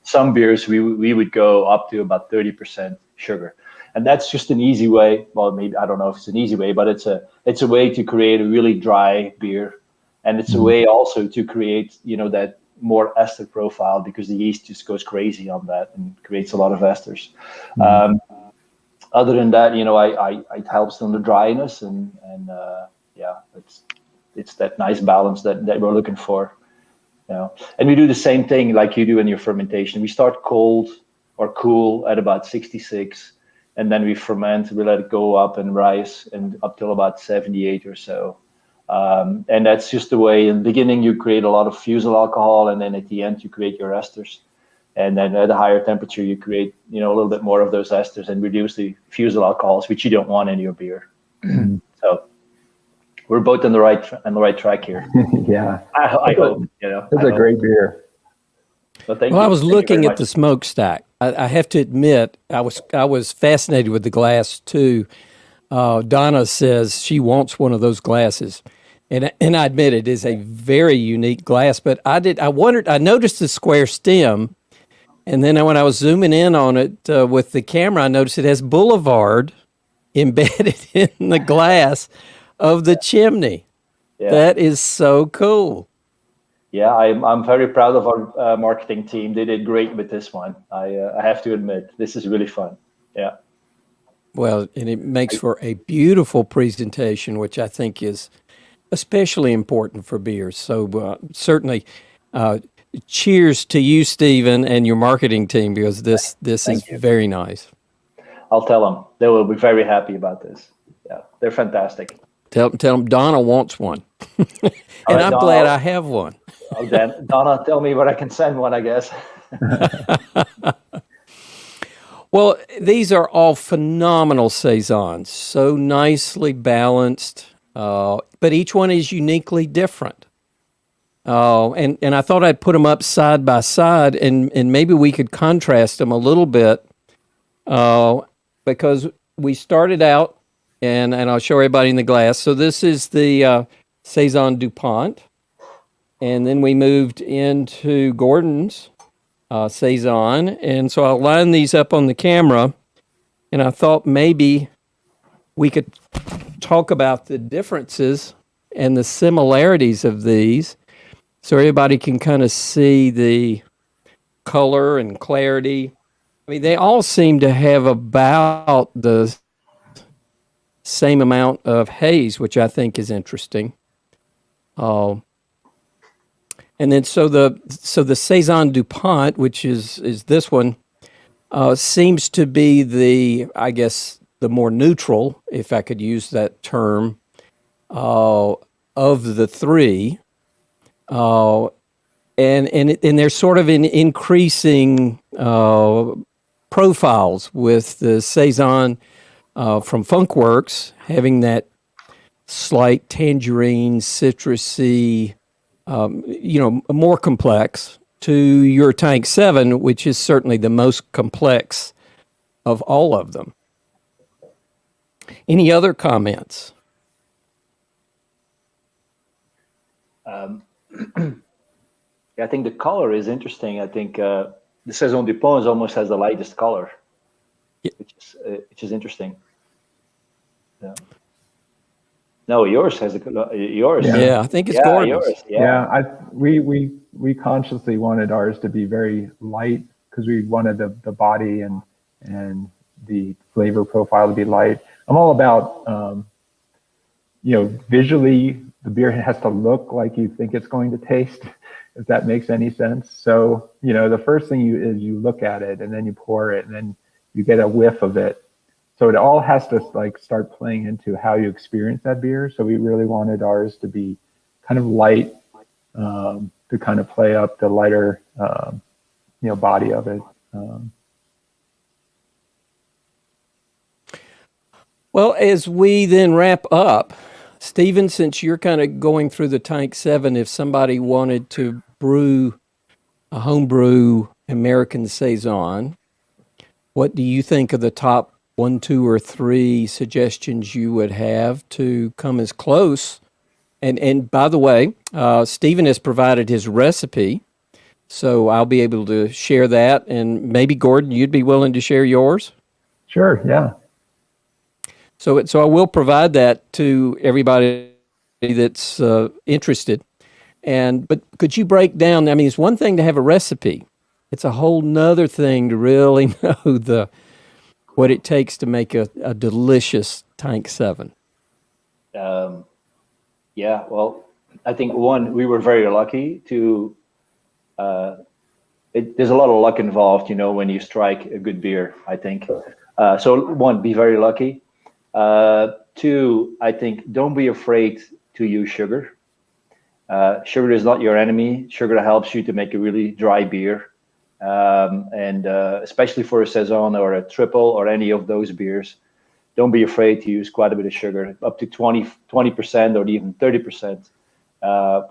some beers we would go up to about 30% sugar, and that's just an easy way. Well, maybe I don't know if it's an easy way, but it's a way to create a really dry beer, And it's a way also to create, that more ester profile, because the yeast just goes crazy on that and creates a lot of esters. Other than that, it helps on the dryness and it's that nice balance that we're looking for. And we do the same thing like you do in your fermentation. We start cold or cool at about 66, and then we ferment. We let it go up and rise and up till about 78 or so. And that's just the way. In the beginning, you create a lot of fusel alcohol, and then at the end, you create your esters. And then at a higher temperature, you create, a little bit more of those esters and reduce the fusel alcohols, which you don't want in your beer. So we're both on the right track here. Yeah, I hope. It's a great beer. Well, thank Well, you. I was Thank you looking very at much. the smokestack. I have to admit, I was fascinated with the glass too. Donna says she wants one of those glasses, and I admit it is a very unique glass. But I noticed the square stem, and then when I was zooming in on it with the camera, I noticed it has Boulevard embedded in the glass of the chimney. Yeah. That is so cool. Yeah, I'm very proud of our marketing team. They did great with this one. I have to admit, this is really fun. Yeah. Well, and it makes for a beautiful presentation, which I think is especially important for beers. So certainly, cheers to you, Stephen, and your marketing team, because this is very nice. I'll tell them. They will be very happy about this. Yeah, they're fantastic. Tell them Donna wants one, and I'm Donna, glad I have one. Oh, then, Donna, tell me where I can send one, I guess. Well, these are all phenomenal Saisons, so nicely balanced, but each one is uniquely different. And I thought I'd put them up side by side, and maybe we could contrast them a little bit, because we started out, and I'll show everybody in the glass. So this is the Saison DuPont, and then we moved into Gordon's Saison, and so I'll line these up on the camera, and I thought maybe we could talk about the differences and the similarities of these, so everybody can kind of see the color and clarity. I mean, they all seem to have about the same amount of haze, which I think is interesting. And then so the Saison DuPont, which is this one, seems to be the more neutral, if I could use that term, of the three. And they're sort of in increasing profiles, with the Saison from Funkwerks having that slight tangerine, citrusy, more complex, to your Tank 7, which is certainly the most complex of all of them. Any other comments? I think the color is interesting. I think the Saison DuPont almost has the lightest color, which is interesting. Yeah. No, yours has yours. Yeah, I think it's gorgeous. Yours. Yeah, we consciously wanted ours to be very light, because we wanted the body and the flavor profile to be light. I'm all about visually the beer has to look like you think it's going to taste, if that makes any sense. So the first thing you look at it, and then you pour it, and then you get a whiff of it. So it all has to start playing into how you experience that beer. So we really wanted ours to be kind of light, to kind of play up the lighter, body of it. Well, as we then wrap up, Stephen, since you're kind of going through the Tank 7, if somebody wanted to brew a homebrew American Saison, what do you think of the top 1, 2, or 3 suggestions you would have to come as close? And by the way, Stephen has provided his recipe, so I'll be able to share that. And maybe, Gordon, you'd be willing to share yours? Sure, yeah. So I will provide that to everybody that's interested. But could you break down? I mean, it's one thing to have a recipe. It's a whole nother thing to really know what it takes to make a delicious Tank 7. Yeah, well, I think one, we were very lucky to. There's a lot of luck involved, when you strike a good beer. I think. So one, be very lucky. Two, I think don't be afraid to use sugar. Sugar is not your enemy. Sugar helps you to make a really dry beer. And especially for a Saison or a triple or any of those beers, don't be afraid to use quite a bit of sugar. Up to 20% or even 30%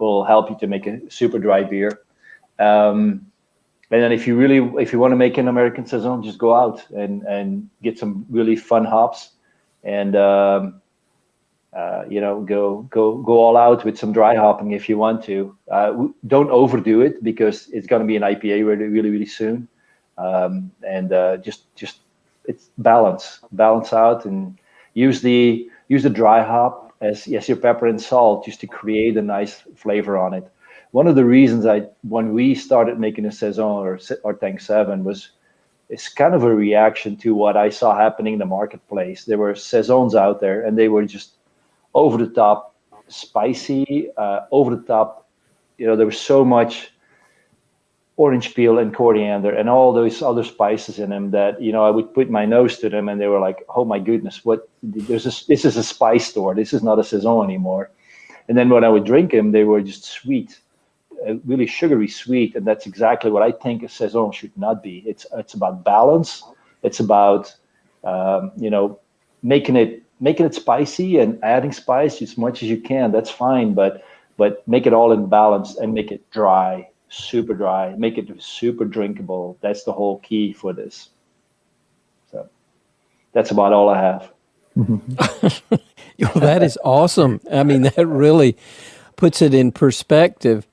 will help you to make a super dry beer. And then if you want to make an American Saison, just go out and get some really fun hops and go all out with some dry hopping if you want to. Don't overdo it because it's going to be an IPA really, really, really soon. Just it's balance out and use the dry hop as your pepper and salt just to create a nice flavor on it. One of the reasons when we started making a Saison or Tank 7 it's kind of a reaction to what I saw happening in the marketplace. There were Saisons out there and they were just over the top spicy, over the top. There was so much orange peel and coriander and all those other spices in them that I would put my nose to them and they were like, oh my goodness, what? This is a spice store. This is not a Saison anymore. And then when I would drink them, they were just sweet, really sugary sweet, and that's exactly what I think a Saison should not be. It's about balance. It's about making it spicy and adding spice as much as you can. That's fine, but make it all in balance and make it dry, super dry. Make it super drinkable. That's the whole key for this. So that's about all I have. That is awesome. I mean, that really puts it in perspective.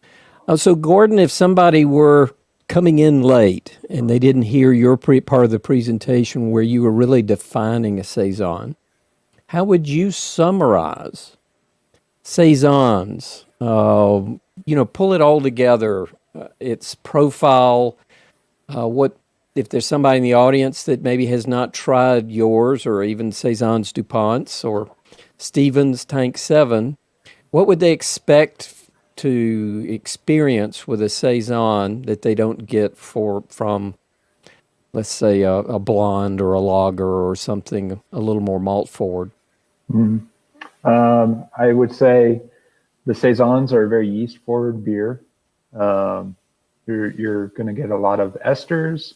So, Gordon, if somebody were coming in late and they didn't hear your part of the presentation where you were really defining a Saison, how would you summarize Saisons? Pull it all together. Its profile. What if there's somebody in the audience that maybe has not tried yours or even Saisons DuPont's or Stevens Tank 7? What would they expect to experience with a Saison that they don't get from, let's say, a blonde or a lager or something a little more malt forward? I would say the Saisons are a very yeast forward beer. You're going to get a lot of esters,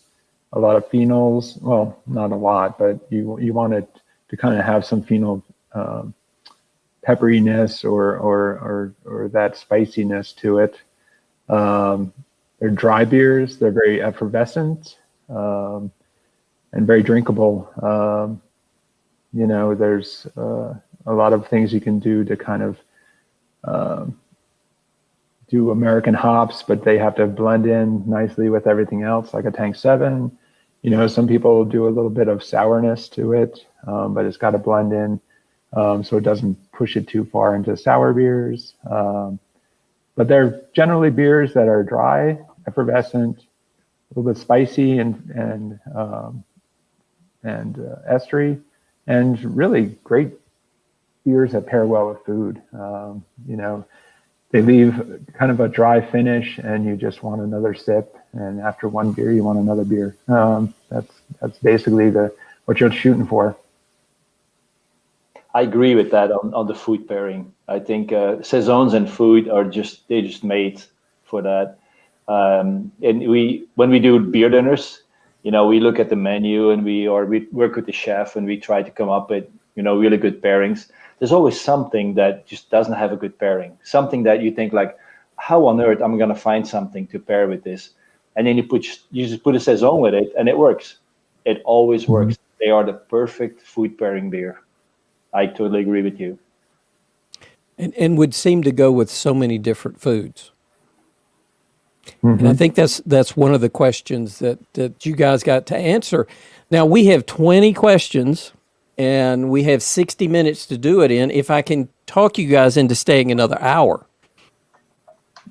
a lot of phenols. Well, not a lot, but you want it to kind of have some phenol pepperiness or that spiciness to it. They're dry beers. They're very effervescent and very drinkable. There's a lot of things you can do to kind of do American hops, but they have to blend in nicely with everything else, like a Tank 7. Some people do a little bit of sourness to it, but it's got to blend in so it doesn't push it too far into sour beers. But they're generally beers that are dry, effervescent, a little bit spicy and estery, and really great beers that pair well with food. They leave kind of a dry finish, and you just want another sip. And after one beer, you want another beer. That's basically what you're shooting for. I agree with that on the food pairing. I think Saisons and food are just made for that. And when we do beer dinners, we look at the menu and we work with the chef and we try to come up with really good pairings. There's always something that just doesn't have a good pairing. Something that you think like, how on earth am I going to find something to pair with this? And then you just put a Saison with it, and it works. It always works. They are the perfect food pairing beer. I totally agree with you. And would seem to go with so many different foods. And I think that's one of the questions that you guys got to answer. Now, we have 20 questions, and we have 60 minutes to do it in. If I can talk you guys into staying another hour.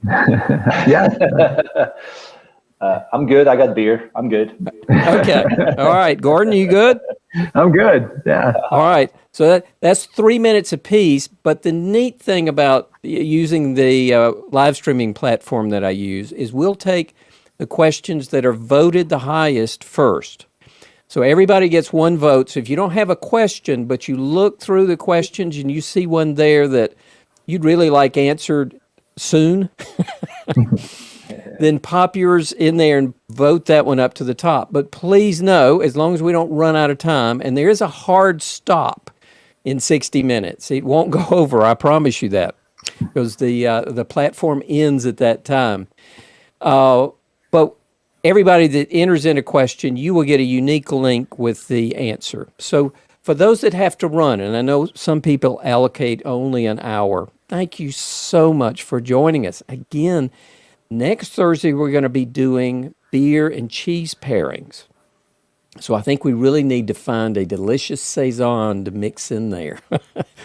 Yeah. I'm good. I got beer. I'm good. Okay. All right, Gordon, you good? I'm good. Yeah. All right. So that's 3 minutes apiece. But the neat thing about using the live streaming platform that I use is we'll take the questions that are voted the highest first. So everybody gets one vote. So if you don't have a question, but you look through the questions and you see one there that you'd really like answered soon, then pop yours in there and vote that one up to the top. But please know, as long as we don't run out of time, and there is a hard stop in 60 minutes. It won't go over, I promise you that, because the platform ends at that time. But everybody that enters in a question, you will get a unique link with the answer. So for those that have to run, and I know some people allocate only an hour, thank you so much for joining us. Again, next Thursday, we're going to be doing beer and cheese pairings. So I think we really need to find a delicious Saison to mix in there.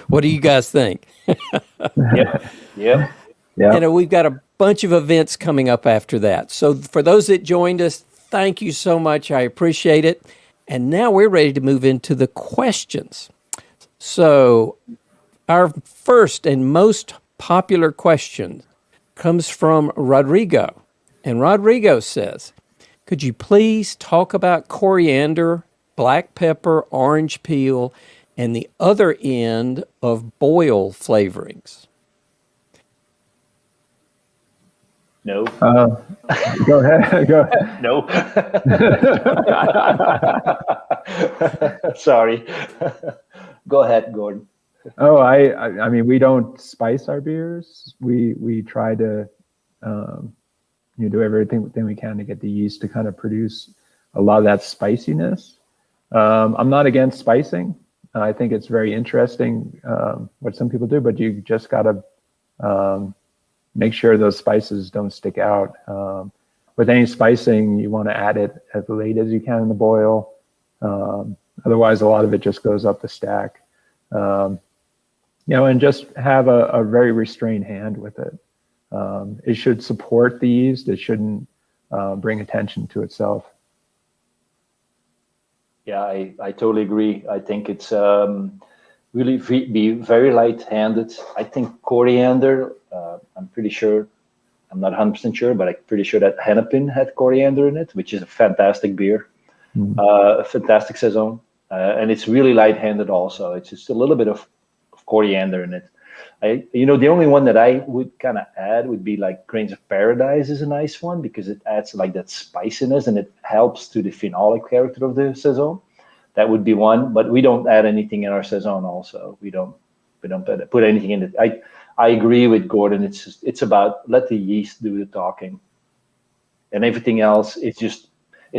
What do you guys think? Yep. Yep. Yeah. And we've got a bunch of events coming up after that. So for those that joined us, thank you so much. I appreciate it. And now we're ready to move into the questions. So our first and most popular question comes from Rodrigo. And Rodrigo says, could you please talk about coriander, black pepper, orange peel, and the other end of boil flavorings? No. Go ahead. Go ahead. No. Sorry. Go ahead, Gordon. Oh, I mean, we don't spice our beers. We try to do everything we can to get the yeast to kind of produce a lot of that spiciness. I'm not against spicing. I think it's very interesting what some people do, but you just got to make sure those spices don't stick out. With any spicing, you want to add it as late as you can in the boil. Otherwise, a lot of it just goes up the stack. And just have a very restrained hand with it. It should support the yeast. It shouldn't bring attention to itself. Yeah, I totally agree. I think it's really be very light-handed. I think coriander, I'm pretty sure, I'm not 100% sure, but I'm pretty sure that Hennepin had coriander in it, which is a fantastic beer, a fantastic Saison. And it's really light-handed also. It's just a little bit of coriander in it. The only one that I would kind of add would be like Grains of Paradise is a nice one because it adds like that spiciness and it helps to the phenolic character of the Saison. That would be one, but we don't add anything in our Saison also. We don't put anything in it. I agree with Gordon. It's about let the yeast do the talking, and everything else it's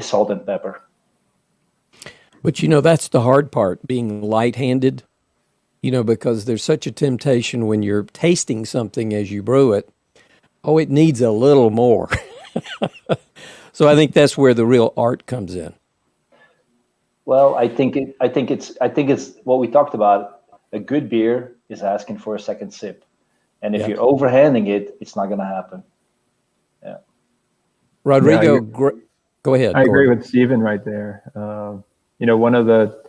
salt and pepper. But that's the hard part, being light-handed. Because there's such a temptation when you're tasting something as you brew it. Oh, it needs a little more. So I think that's where the real art comes in. Well, I think it's what we talked about. A good beer is asking for a second sip, and if you're overhanding it, it's not going to happen. Yeah. Rodrigo, go ahead. I agree with Stephen right there. One of the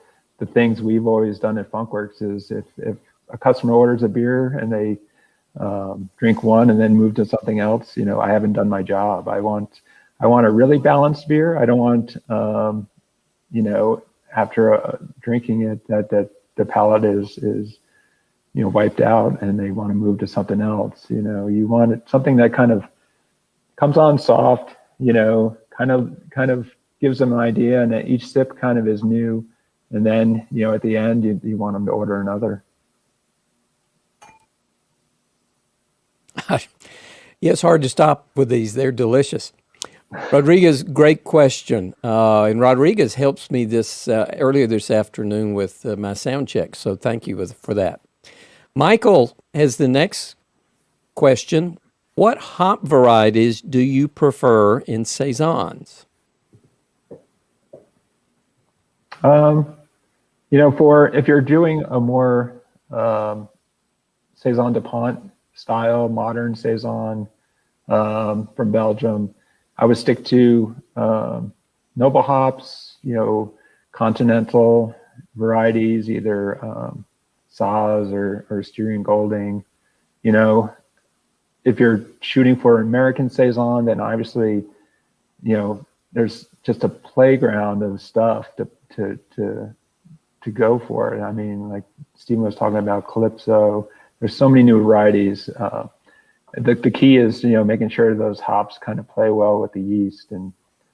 things we've always done at Funkwerks is if a customer orders a beer and they drink one and then move to something else, I haven't done my job. I want a really balanced beer. I don't want, after drinking it that the palate is wiped out and they want to move to something else. You want something that kind of comes on soft, kind of gives them an idea, and that each sip kind of is new. And then, at the end, you want them to order another. Yeah, it's hard to stop with these. They're delicious. Rodriguez, great question. And Rodriguez helps me earlier this afternoon with my sound check. So thank you for that. Michael has the next question. What hop varieties do you prefer in Saisons? If you're doing a more Saison de Pont style, modern Saison, from Belgium. I would stick to noble hops, continental varieties, either Saaz or Styrian Golding. If you're shooting for American Saison, then obviously, there's just a playground of stuff to go for it. I mean, like Stephen was talking about Calypso. There's so many new varieties. The key is, making sure those hops kind of play well with the yeast and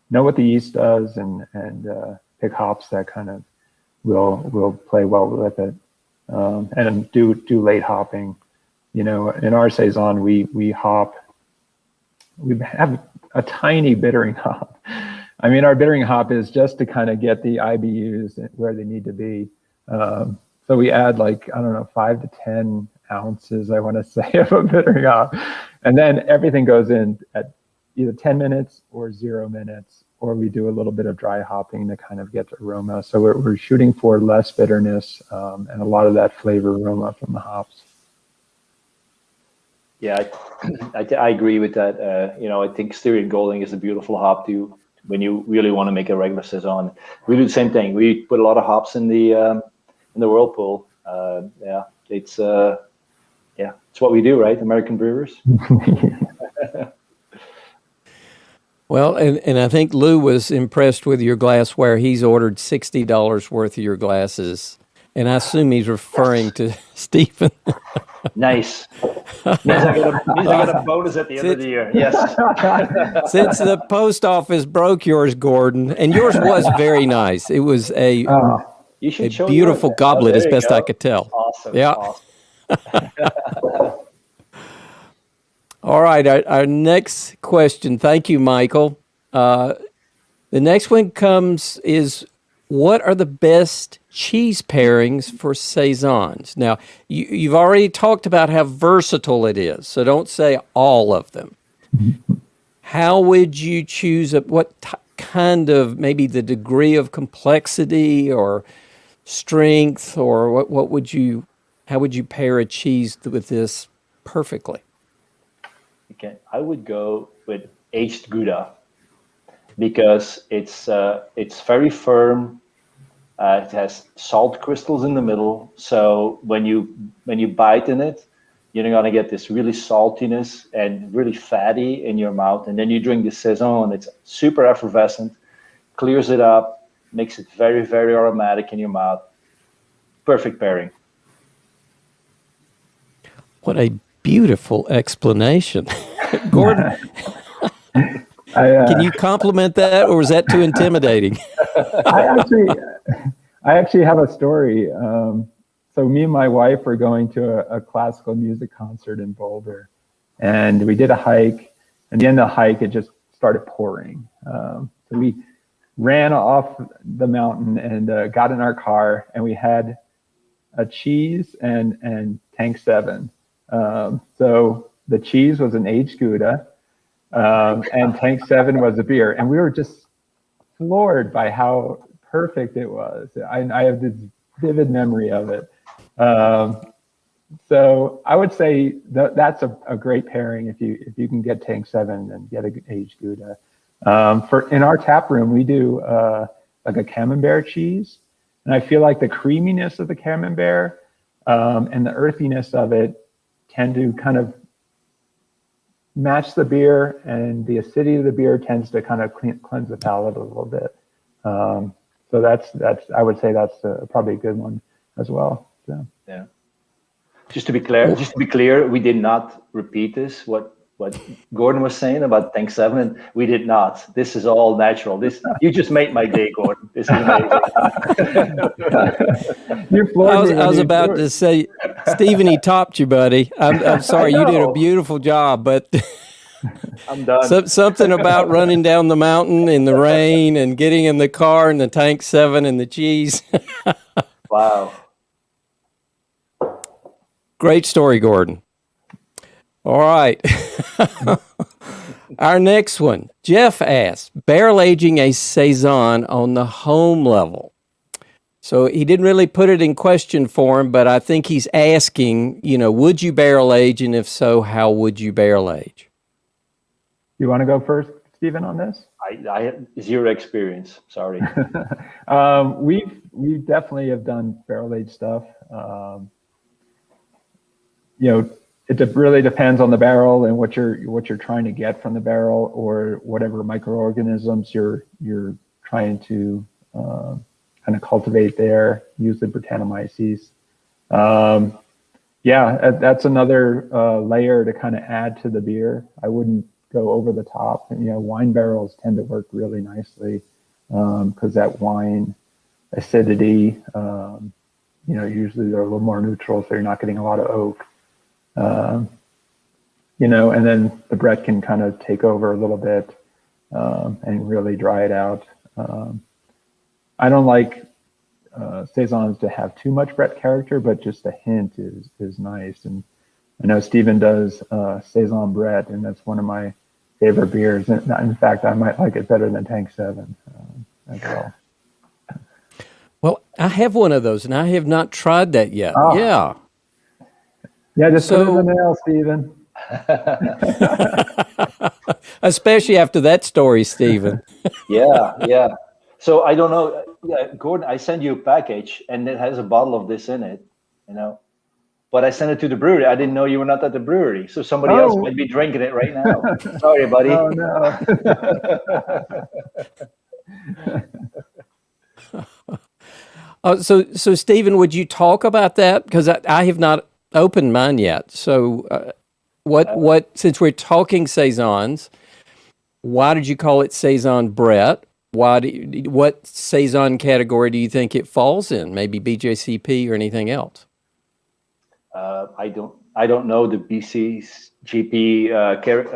know what the yeast does and pick hops that kind of will play well with it. And do late hopping. In our Saison, we have a tiny bittering hop. I mean, our bittering hop is just to kind of get the IBUs where they need to be. So we add 5 to 10 ounces, I want to say, of a bittering hop. And then everything goes in at either 10 minutes or 0 minutes, or we do a little bit of dry hopping to kind of get the aroma. So we're shooting for less bitterness and a lot of that flavor aroma from the hops. Yeah, I agree with that. I think Styrian Golding is a beautiful hop too. When you really want to make a regular Saison, we do the same thing. We put a lot of hops in the whirlpool. It's what we do, right? American brewers. Well, and I think Lou was impressed with your glassware. He's ordered $60 worth of your glasses, and I assume he's referring to Stephen. Nice. Means I get a bonus at the end of the year. Yes. Since the post office broke yours, Gordon, and yours was very nice. It was a beautiful goblet, as best I could tell. Awesome. Yeah. Awesome. All right. Our next question. Thank you, Michael. The next one is, what are the best cheese pairings for Saisons? Now, you've already talked about how versatile it is, so don't say all of them. How would you choose kind of, maybe the degree of complexity or strength, or how would you pair a cheese with this perfectly? Okay, I would go with aged Gouda because it's very firm. It has salt crystals in the middle, so when you bite in it, you're gonna get this really saltiness and really fatty in your mouth. And then you drink the Saison, and it's super effervescent, clears it up, makes it very, very aromatic in your mouth. Perfect pairing. What a beautiful explanation, Gordon. Can you compliment that, or was that too intimidating? I actually have a story. So me and my wife were going to a classical music concert in Boulder, and we did a hike. At the end of the hike, it just started pouring. So we ran off the mountain and got in our car, and we had a cheese and Tank 7. So the cheese was an aged Gouda, and Tank 7 was a beer. And we were just floored by how perfect it was. I have this vivid memory of it. So I would say that's a great pairing if you can get Tank 7 and get an aged Gouda. In our tap room, we do like a camembert cheese, and I feel like the creaminess of the camembert and the earthiness of it tend to kind of match the beer, and the acidity of the beer tends to kind of cleanse the palate a little bit. So that's I would say that's probably a good one as well. So. Yeah. Just to be clear, we did not repeat this. What Gordon was saying about Tank 7, we did not. This is all natural. You just made my day, Gordon. This is amazing. I was about to say, Stephen, he topped you, buddy. I'm sorry, you did a beautiful job, but I'm done. Something about running down the mountain in the rain and getting in the car and the Tank 7 and the cheese. Wow. Great story, Gordon. All right. Our next one. Jeff asked, barrel aging a Saison on the home level. So he didn't really put it in question form, but I think he's asking, would you barrel age? And if so, how would you barrel age? You want to go first, Stephen, on this? I had zero experience. Sorry. We definitely have done barrel aged stuff. It really depends on the barrel and what you're trying to get from the barrel, or whatever microorganisms you're trying to kind of cultivate there. Usually Brettanomyces. That's another layer to kind of add to the beer. I wouldn't go over the top. And, wine barrels tend to work really nicely because that wine acidity, usually they're a little more neutral, so you're not getting a lot of oak. And then the Brett can kind of take over a little bit and really dry it out. I don't like Saisons to have too much Brett character, but just a hint is nice. And I know Stephen does Saison Brett, and that's one of my favorite beers. In fact, I might like it better than Tank 7 as well. Well, I have one of those, and I have not tried that yet. Oh. Yeah. Yeah, just put it in the mail, Stephen. Especially after that story, Stephen. Yeah. So I don't know, Gordon, I sent you a package and it has a bottle of this in it, but I sent it to the brewery. I didn't know you were not at the brewery. So somebody else might be drinking it right now. Sorry, buddy. Oh, no. So Stephen, would you talk about that? Because I have not opened mine yet. So since we're talking Saisons, why did you call it Saison Brett? What Saison category do you think it falls in? Maybe BJCP or anything else? I don't know the BCGP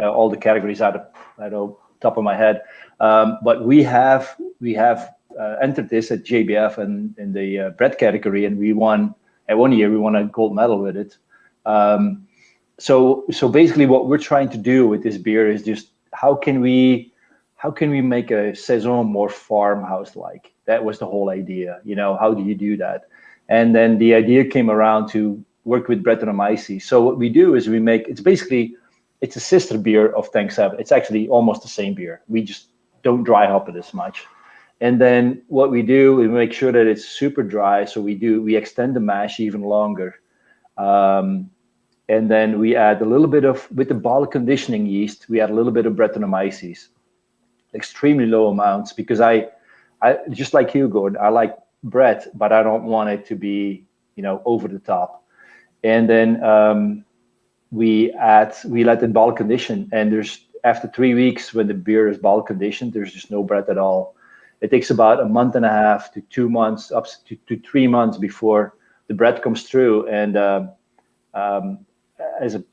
all the categories out of top of my head, but we have entered this at JBF and in the Brett category, and we won at 1 year. We won a gold medal with it. So basically, what we're trying to do with this beer is just how can we make a Saison more farmhouse-like? That was the whole idea. How do you do that? And then the idea came around to work with Brettanomyces. So what we do is it's a sister beer of Tank 7. It's actually almost the same beer. We just don't dry hop it as much. And then what we do, we make sure that it's super dry. So we extend the mash even longer. And then we add a little bit with the bottle conditioning yeast, we add a little bit of Brettanomyces. Extremely low amounts, because I just like you, Gordon, I like Brett, but I don't want it to be, over the top. And then we let it bottle condition, and after 3 weeks when the beer is bottle conditioned, there's just no Brett at all. It takes about a month and a half to 2 months, up to 3 months before the Brett comes through. And as a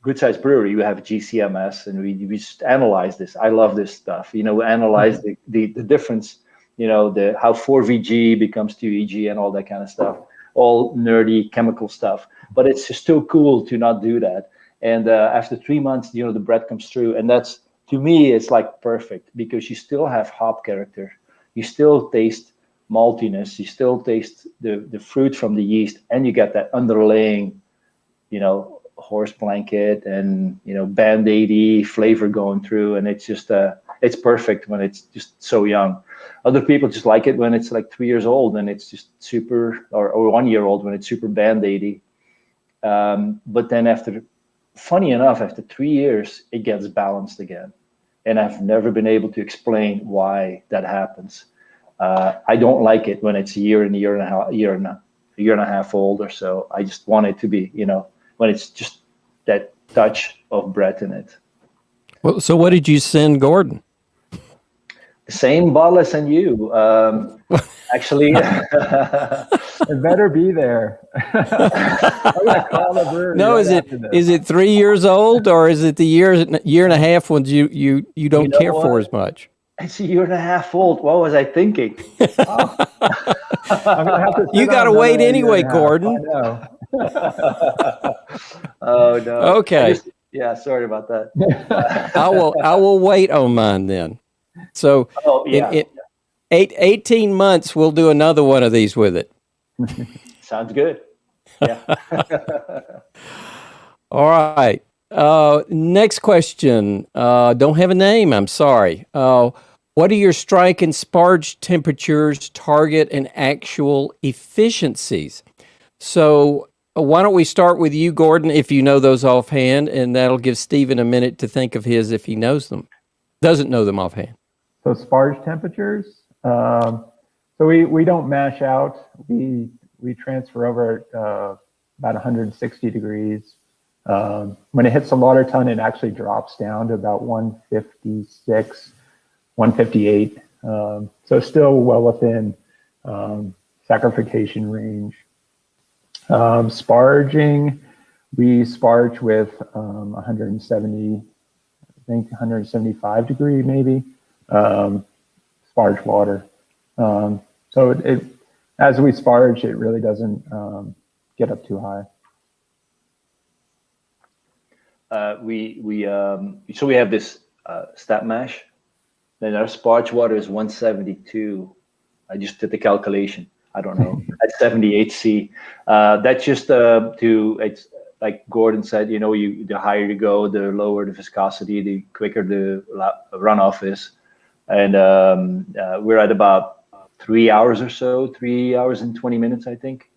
good sized brewery, we have a GCMS, and we just analyze this. I love this stuff. We analyze the difference, how 4VG becomes 2EG and all that kind of stuff, all nerdy chemical stuff. But it's just so cool to not do that. And after 3 months, the Brett comes through, and that's, to me, it's like perfect, because you still have hop character. You still taste maltiness. You still taste the fruit from the yeast, and you get that underlaying, horse blanket and Band-Aid flavor going through, and it's just it's perfect when it's just so young. Other people just like it when it's like 3 years old and it's just super, or 1 year old when it's super Band-Aid. But then funny enough, after 3 years, it gets balanced again, and I've never been able to explain why that happens. I don't like it when it's a year and a half old or so. I just want it to be, when it's just that touch of Brett in it. Well, so what did you send Gordon? The same bottle I sent you. Actually, it better be there. I'm gonna call the brewery. No, is it 3 years old, or is it the year and a half ones you don't care for as much? It's a year and a half old. What was I thinking? I'm gonna have to you got to wait anyway, Gordon. I know. Oh no. Okay. Sorry about that. I will wait on mine then. So in 18 months we'll do another one of these with it. Sounds good. Yeah. All right. Next question. Don't have a name. I'm sorry. What are your strike and sparge temperatures, target and actual efficiencies? So why don't we start with you, Gordon, if you know those offhand, and that'll give Stephen a minute to think of his if he knows them. Doesn't know them offhand. So sparge temperatures. So we don't mash out. We transfer over at about 160 degrees. When it hits the water ton, it actually drops down to about 156, 158. So still well within saccharification range. Sparging, we sparge with 170, I think 175 degree maybe, Sparge Water. So it as we sparge, it really doesn't get up too high. So we have this stat mash. Then our Sparge Water is 172. I just did the calculation. I don't know, at 78C. That's just it's like Gordon said, the higher you go, the lower the viscosity, the quicker the runoff is. And we're at about 3 hours or so, 3 hours and 20 minutes, I think,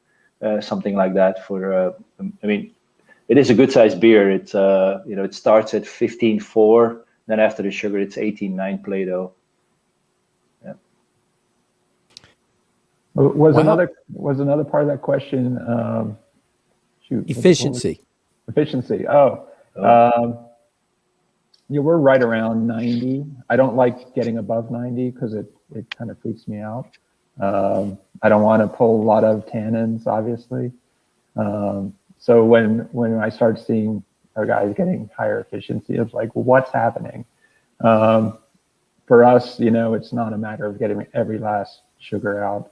something like that. It is a good sized beer. It's it starts at 15.4. Then after the sugar, it's 18.9 Play-Doh. Yeah. Was another part of that question? Efficiency. Efficiency. We're right around 90. I don't like getting above 90 because it kind of freaks me out. I don't want to pull a lot of tannins, obviously. So when I start seeing our guys getting higher efficiency, it's like, well, what's happening? For us, it's not a matter of getting every last sugar out.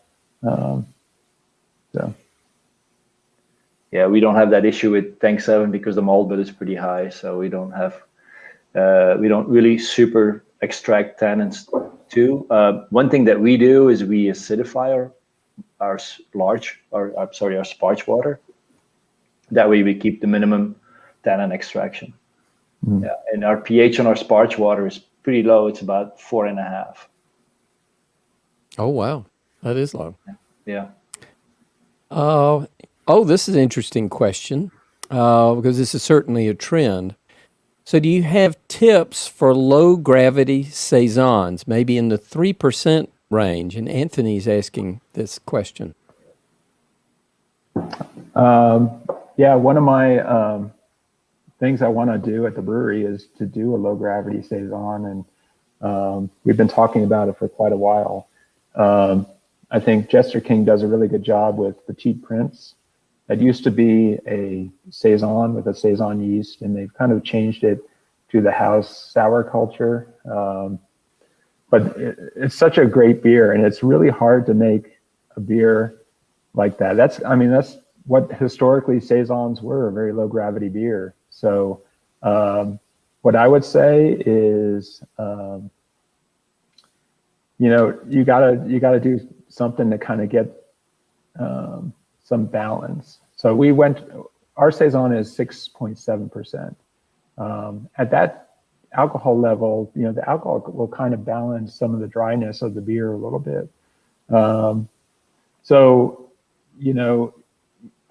Yeah, we don't have that issue with Tank 7 because the malt bill is pretty high, so we don't really super extract tannins too. One thing that we do is we acidify our Sparge Water. That way we keep the minimum tannin extraction. Mm. Yeah, and our pH on our Sparge Water is pretty low. It's about 4.5. Oh wow, that is low. Yeah. This is an interesting question because this is certainly a trend. So do you have tips for low gravity Saisons, maybe in the 3% range? And Anthony's asking this question. Yeah, one of my things I want to do at the brewery is to do a low gravity Saison, and we've been talking about it for quite a while. I think Jester King does a really good job with Petite Prince. That used to be a Saison with a Saison yeast, and they've kind of changed it to the house sour culture. But it's such a great beer, and it's really hard to make a beer like that. That's what historically Saisons were, a very low gravity beer. So what I would say is, you gotta do something to kind of get some balance. So our Saison is 6.7%. At that alcohol level, the alcohol will kind of balance some of the dryness of the beer a little bit.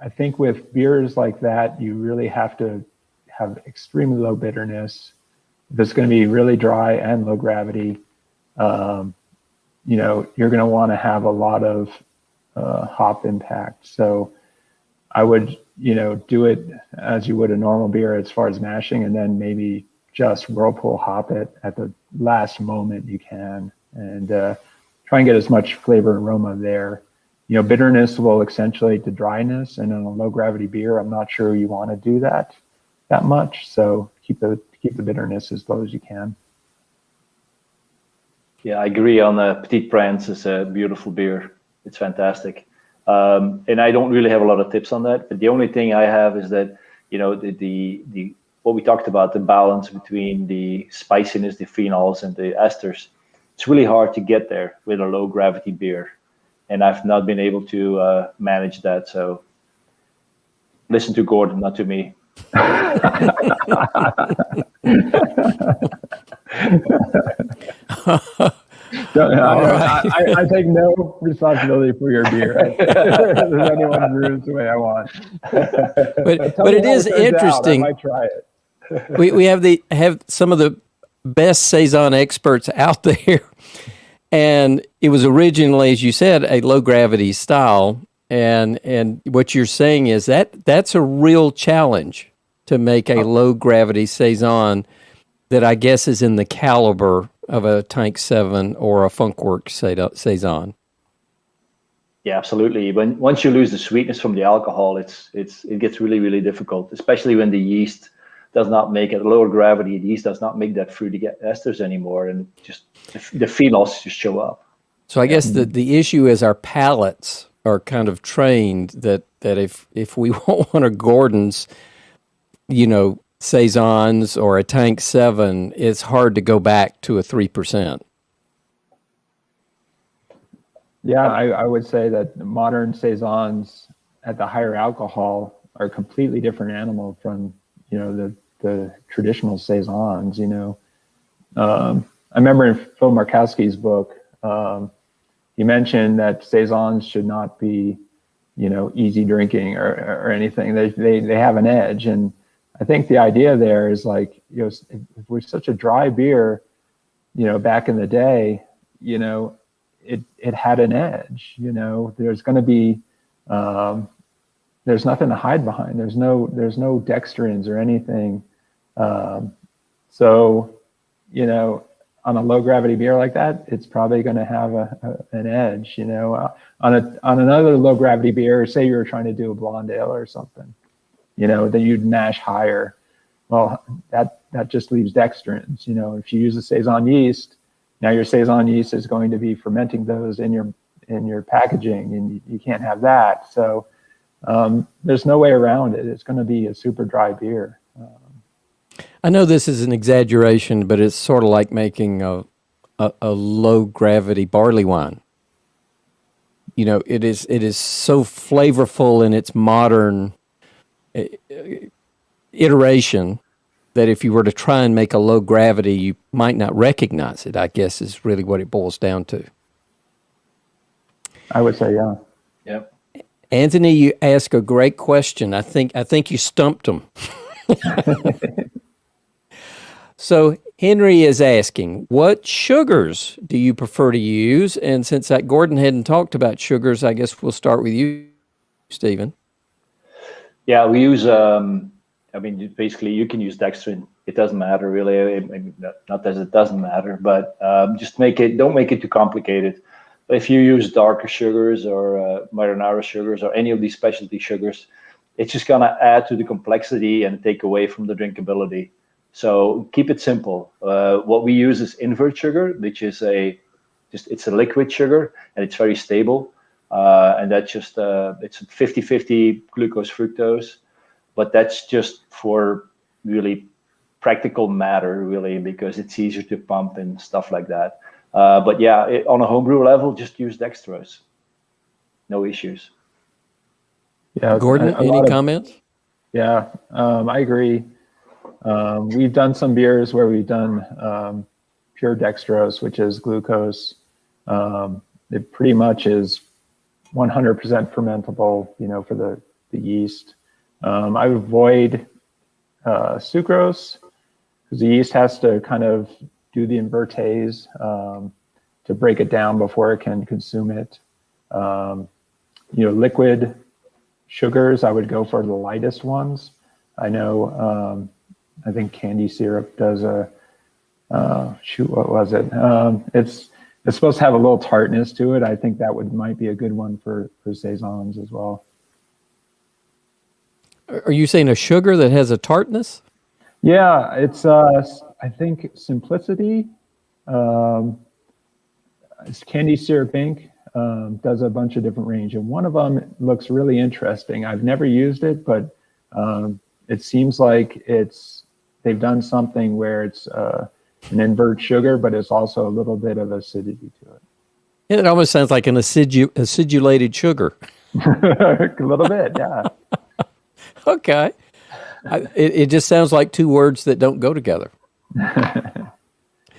I think with beers like that, you really have to have extremely low bitterness. If it's going to be really dry and low gravity, you're going to want to have a lot of hop impact. So I would, do it as you would a normal beer as far as mashing, and then maybe just whirlpool hop it at the last moment you can, and try and get as much flavor and aroma there. Bitterness will accentuate the dryness, and in a low gravity beer, I'm not sure you want to do that much. So keep the bitterness as low as you can. Yeah, I agree on the Petite Prince. It's a beautiful beer. It's fantastic. And I don't really have a lot of tips on that. But the only thing I have is that, the what we talked about, the balance between the spiciness, the phenols, and the esters. It's really hard to get there with a low gravity beer. And I've not been able to manage that. So listen to Gordon, not to me. I take no responsibility for your beer. If anyone brews the way I want. But it is interesting. I might try it. We have some of the best Saison experts out there, and it was originally, as you said, a low gravity style. And what you're saying is that's a real challenge to make a low gravity Saison that I guess is in the caliber of a Tank 7 or a Funkwerks Saison. Yeah, absolutely. Once you lose the sweetness from the alcohol, it gets really, really difficult, especially when the yeast does not make it lower gravity. The yeast does not make that fruity esters anymore, and just the phenols just show up. So I guess the issue is our palates are kind of trained that if we want one of Gordon's, Saisons or a Tank 7, it's hard to go back to a 3%. Yeah, I would say that modern Saisons at the higher alcohol are a completely different animal from, the traditional Saisons, I remember in Phil Markowski's book, he mentioned that Saisons should not be, easy drinking or anything. They have an edge. And I think the idea there is like, if we're such a dry beer, back in the day, it had an edge, there's going to be, there's nothing to hide behind. There's no dextrins or anything. So, on a low gravity beer like that, it's probably going to have an edge, on another low gravity beer, say you were trying to do a blonde ale or something, then you'd mash higher. Well, that just leaves dextrins. If you use a Saison yeast, now your Saison yeast is going to be fermenting those in your packaging, and you can't have that. So there's no way around it. It's going to be a super dry beer. I know this is an exaggeration, but it's sort of like making a low gravity barley wine. It is so flavorful in its modern iteration that if you were to try and make a low gravity, you might not recognize it, I guess is really what it boils down to. I would say, yeah. Yep. Anthony, you ask a great question. I think you stumped him. So Henry is asking, what sugars do you prefer to use? And since that Gordon hadn't talked about sugars, I guess we'll start with you, Stephen. Yeah, we use, basically you can use dextrin. It doesn't matter really. Not that it doesn't matter, but just don't make it too complicated. If you use darker sugars or marinara sugars or any of these specialty sugars, it's just going to add to the complexity and take away from the drinkability. So keep it simple. What we use is invert sugar, which is it's a liquid sugar, and it's very stable. And that's just it's 50-50 glucose fructose, but that's just for really practical matter, really, because it's easier to pump and stuff like that. But yeah, on a homebrew level, just use dextrose. No issues. Yeah, Gordon, any comments? Yeah, I agree. We've done some beers where we've done pure dextrose, which is glucose. It pretty much is 100% fermentable, for the yeast. I avoid sucrose because the yeast has to kind of do the invertase to break it down before it can consume it. Liquid sugars, I would go for the lightest ones. I know, I think candy syrup does what was it? It's supposed to have a little tartness to it. I think that might be a good one for Saisons as well. Are you saying a sugar that has a tartness? Yeah, it's I think Simplicity. It's Candy Syrup Inc. Does a bunch of different range, and one of them looks really interesting. I've never used it, but it seems like they've done something where it's an invert sugar, but it's also a little bit of acidity to it. It almost sounds like an acidulated sugar. A little bit, yeah. Okay. It just sounds like two words that don't go together.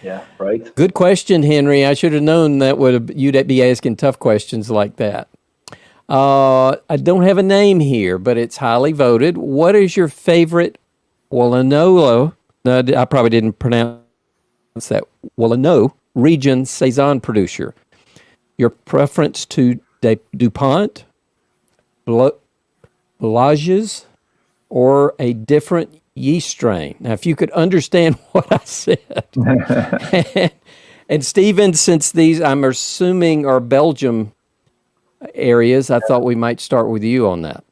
Yeah, right. Good question, Henry. I should have known you'd be asking tough questions like that. I don't have a name here, but it's highly voted. What is your favorite Wallenolo? No, I probably didn't pronounce that. Wallenau region Saison producer. Your preference to DuPont, Belages, or a different yeast strain? Now, if you could understand what I said. And Stephen, since these, I'm assuming, are Belgium areas, I thought we might start with you on that.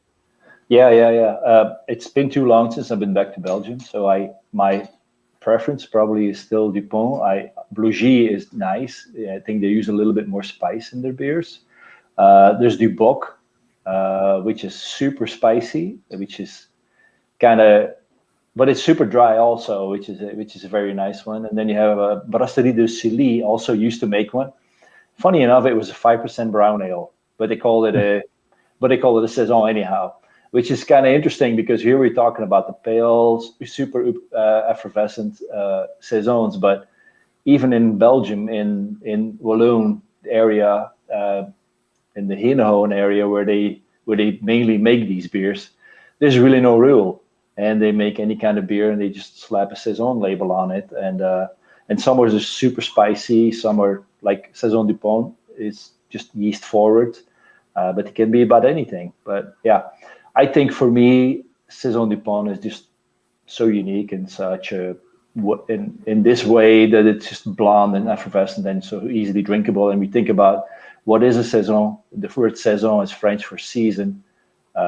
Yeah. It's been too long since I've been back to Belgium, so my preference probably is still Dupont. Blugy is nice. I think they use a little bit more spice in their beers. There's Duboc, which is super spicy, which is but it's super dry also, which is a very nice one. And then you have Brasserie de Silly also used to make one. Funny enough, it was a 5% brown ale, but they called it a Saison anyhow, which is kind of interesting because here we're talking about the pale, super effervescent Saisons, but even in Belgium, in Walloon area, in the Hennehoven area where they mainly make these beers, there's really no rule, and they make any kind of beer and they just slap a Saison label on it, and some are just super spicy, some are like Saison Dupont is just yeast forward, but it can be about anything. But yeah, I think for me, Saison Dupont is just so unique and such in this way that it's just blonde and effervescent and so easily drinkable. And we think about what is a Saison. The word Saison is French for season,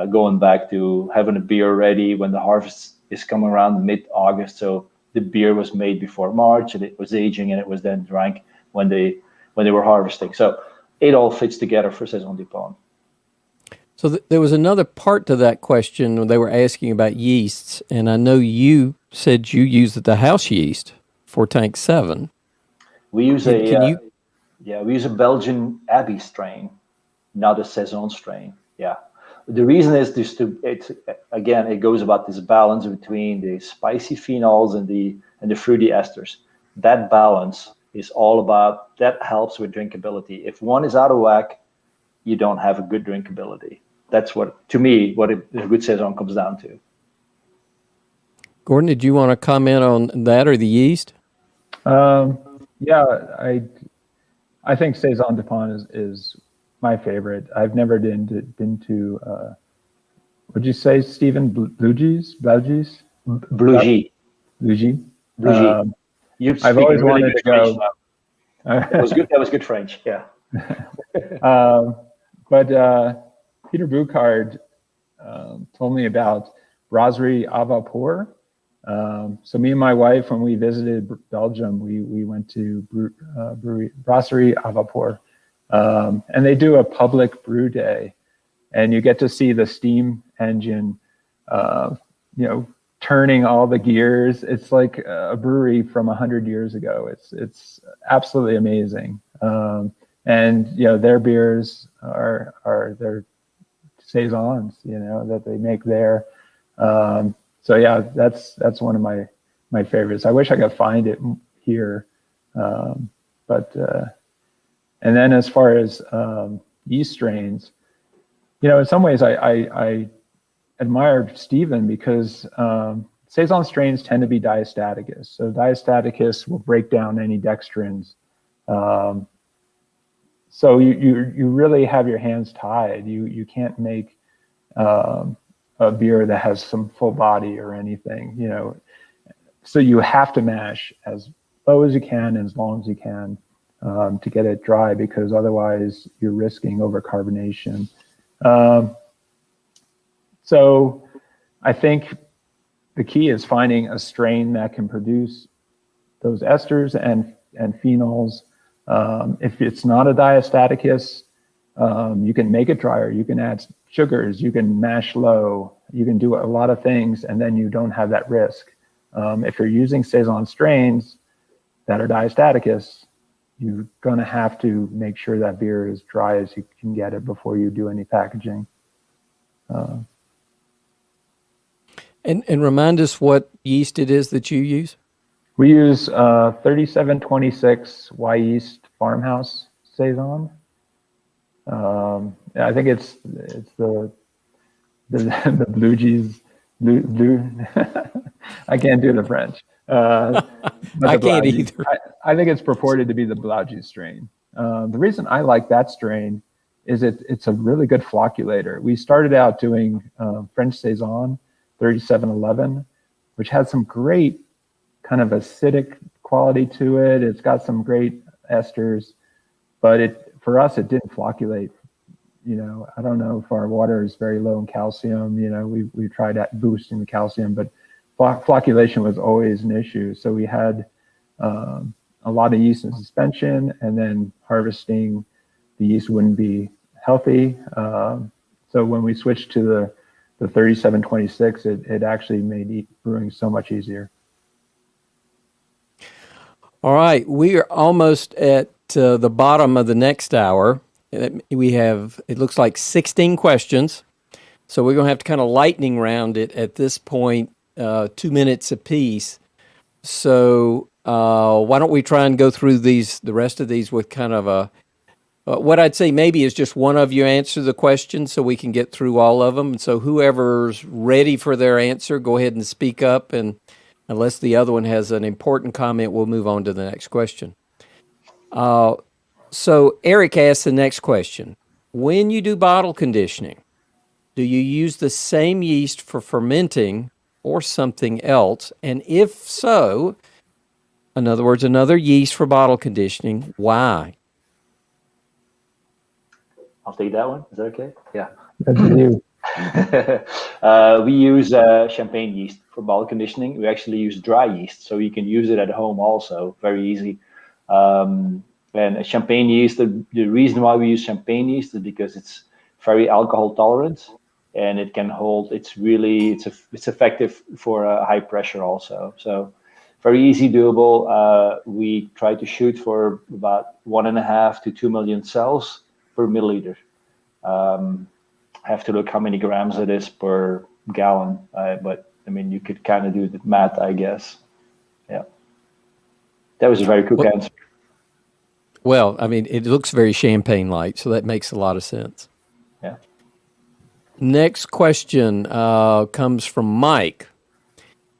going back to having a beer ready when the harvest is coming around mid-August. So the beer was made before March and it was aging and it was then drank when they were harvesting. So it all fits together for Saison Dupont. So there was another part to that question when they were asking about yeasts, and I know you said you use the house yeast for Tank 7. We use we use a Belgian Abbey strain, not a Saison strain. Yeah. The reason is it goes about this balance between the spicy phenols and the fruity esters. That balance is all about, that helps with drinkability. If one is out of whack, you don't have a good drinkability. That's what a good Saison comes down to. Gordon, did you want to comment on that or the yeast? Yeah, I think Saison Dupont is my favorite. I've never been to would you say, Stephen, Blugy? Blugy. I've always wanted to go. That was good. That was good French. Yeah. But Peter Boucard told me about Brasserie à Vapeur. So me and my wife, when we visited Belgium, we went to Brasserie à Vapeur, and they do a public brew day, and you get to see the steam engine, turning all the gears. It's like a brewery from 100 years ago. It's absolutely amazing. And their beers are their Saisons, that they make there. So yeah, that's one of my favorites. I wish I could find it here, but and then as far as yeast strains, in some ways I admire Stephen because Saison strains tend to be diastaticus. So diastaticus will break down any dextrins. So you really have your hands tied. You can't make a beer that has some full body or anything, So you have to mash as low as you can and as long as you can to get it dry, because otherwise you're risking overcarbonation. So I think the key is finding a strain that can produce those esters and phenols. If it's not a diastaticus, you can make it drier. You can add sugars. You can mash low. You can do a lot of things, and then you don't have that risk. If you're using Saison strains that are diastaticus, you're going to have to make sure that beer is dry as you can get it before you do any packaging. And remind us what yeast it is that you use. We use 3726 Yeast Farmhouse Saison. I think it's the the blue cheese blue. I can't do the French. But I the can't Blaugies. either. I think it's purported to be the Blaugies strain. The reason I like that strain is it's a really good flocculator. We started out doing French Saison 3711, which has some great kind of acidic quality to it. It's got some great esters, but for us it didn't flocculate. I don't know if our water is very low in calcium. We tried boosting the calcium, but flocculation was always an issue. So we had a lot of yeast in suspension, and then harvesting the yeast wouldn't be healthy. So when we switched to the 3726, it actually made brewing so much easier. All right, we are almost at the bottom of the next hour. We have, it looks like 16 questions. So we're going to have to kind of lightning round it at this point, 2 minutes apiece. So why don't we try and go through the rest of these with kind of what I'd say maybe is just one of you answer the question so we can get through all of them. And so whoever's ready for their answer, go ahead and speak up. And unless the other one has an important comment, we'll move on to the next question. So Eric asks the next question. When you do bottle conditioning, do you use the same yeast for fermenting or something else? And if so, in other words, another yeast for bottle conditioning, why? I'll take that one. Is that okay? Yeah. That's you. We use champagne yeast for bottle conditioning. We actually use dry yeast, so you can use it at home also. Very easy. And a champagne yeast, the reason why we use champagne yeast is because it's very alcohol tolerant, and it can hold. It's effective for high pressure also. So very easy, doable. We try to shoot for about 1.5 to 2 million cells per milliliter. Have to look how many grams it is per gallon, but I mean, you could kind of do the math, I guess. Yeah, that was a very quick answer. Well, I mean, it looks very champagne-like, so that makes a lot of sense. Yeah. Next question comes from Mike.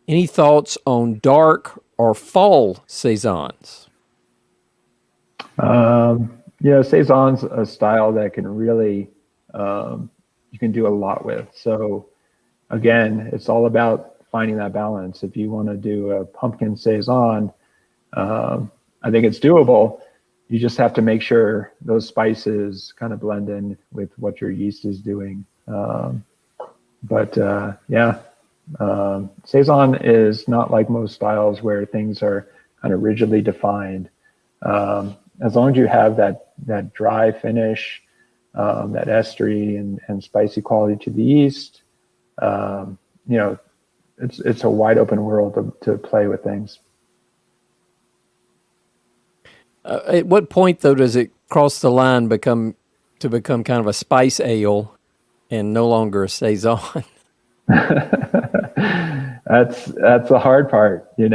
Any thoughts on dark or fall Saisons? Saison's a style that can really, you can do a lot with. So again, it's all about finding that balance. If you want to do a pumpkin Saison, I think it's doable. You just have to make sure those spices kind of blend in with what your yeast is doing. Saison is not like most styles where things are kind of rigidly defined. As long as you have that dry finish, that estery and spicy quality to the yeast, it's a wide open world to play with things. At what point, though, does it cross the line become kind of a spice ale and no longer a Saison? That's the hard part, you're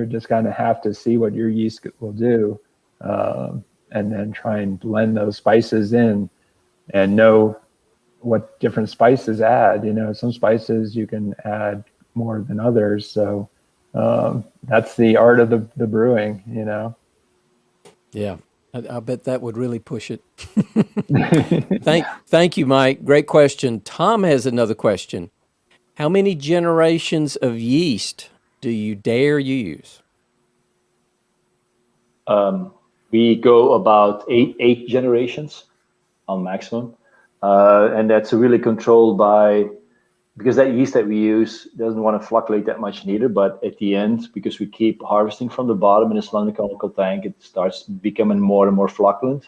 just going to have to see what your yeast will do, and then try and blend those spices in and know what different spices add. Some spices you can add more than others. So that's the art of the brewing, Yeah, I bet that would really push it. Thank you, Mike. Great question. Tom has another question. How many generations of yeast do you dare use? We go about eight generations on maximum, and that's really controlled by, because that yeast that we use doesn't want to flocculate that much neither, but at the end, because we keep harvesting from the bottom in a cylindrical conical tank, it starts becoming more and more flocculent,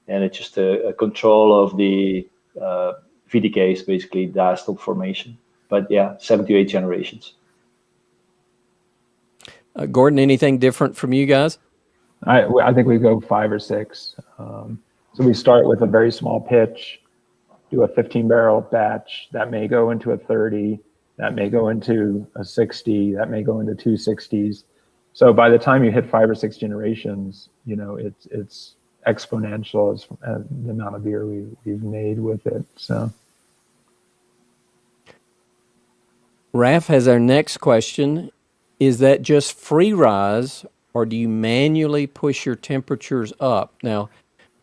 and it's just a control of the VDKs, basically diastole formation. But yeah, 7 to 8 generations. Gordon, anything different from you guys? I think we go 5 or 6. So we start with a very small pitch, do a 15 barrel batch, that may go into a 30, that may go into a 60, that may go into 260s. So by the time you hit 5 or 6 generations, you know, it's exponential as the amount of beer we've made with it. So Raph has our next question. Is that just free rise, or do you manually push your temperatures up? Now,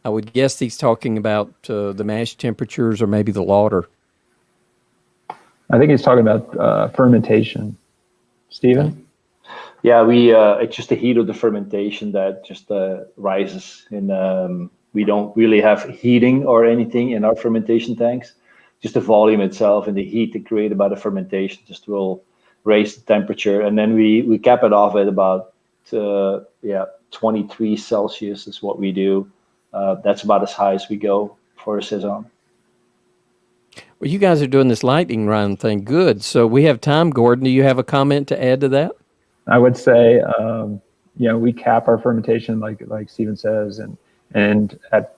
I would guess he's talking about the mash temperatures or maybe the lauter. I think he's talking about fermentation. Stephen? Okay. Yeah, it's just the heat of the fermentation that just rises, and we don't really have heating or anything in our fermentation tanks. Just the volume itself and the heat created by the fermentation just will raise the temperature, and then we cap it off at about 23 Celsius is what we do. That's about as high as we go for a Saison. Well, you guys are doing this lightning round thing. Good. So we have time, Gordon. Do you have a comment to add to that? I would say, we cap our fermentation like Stephen says, and at,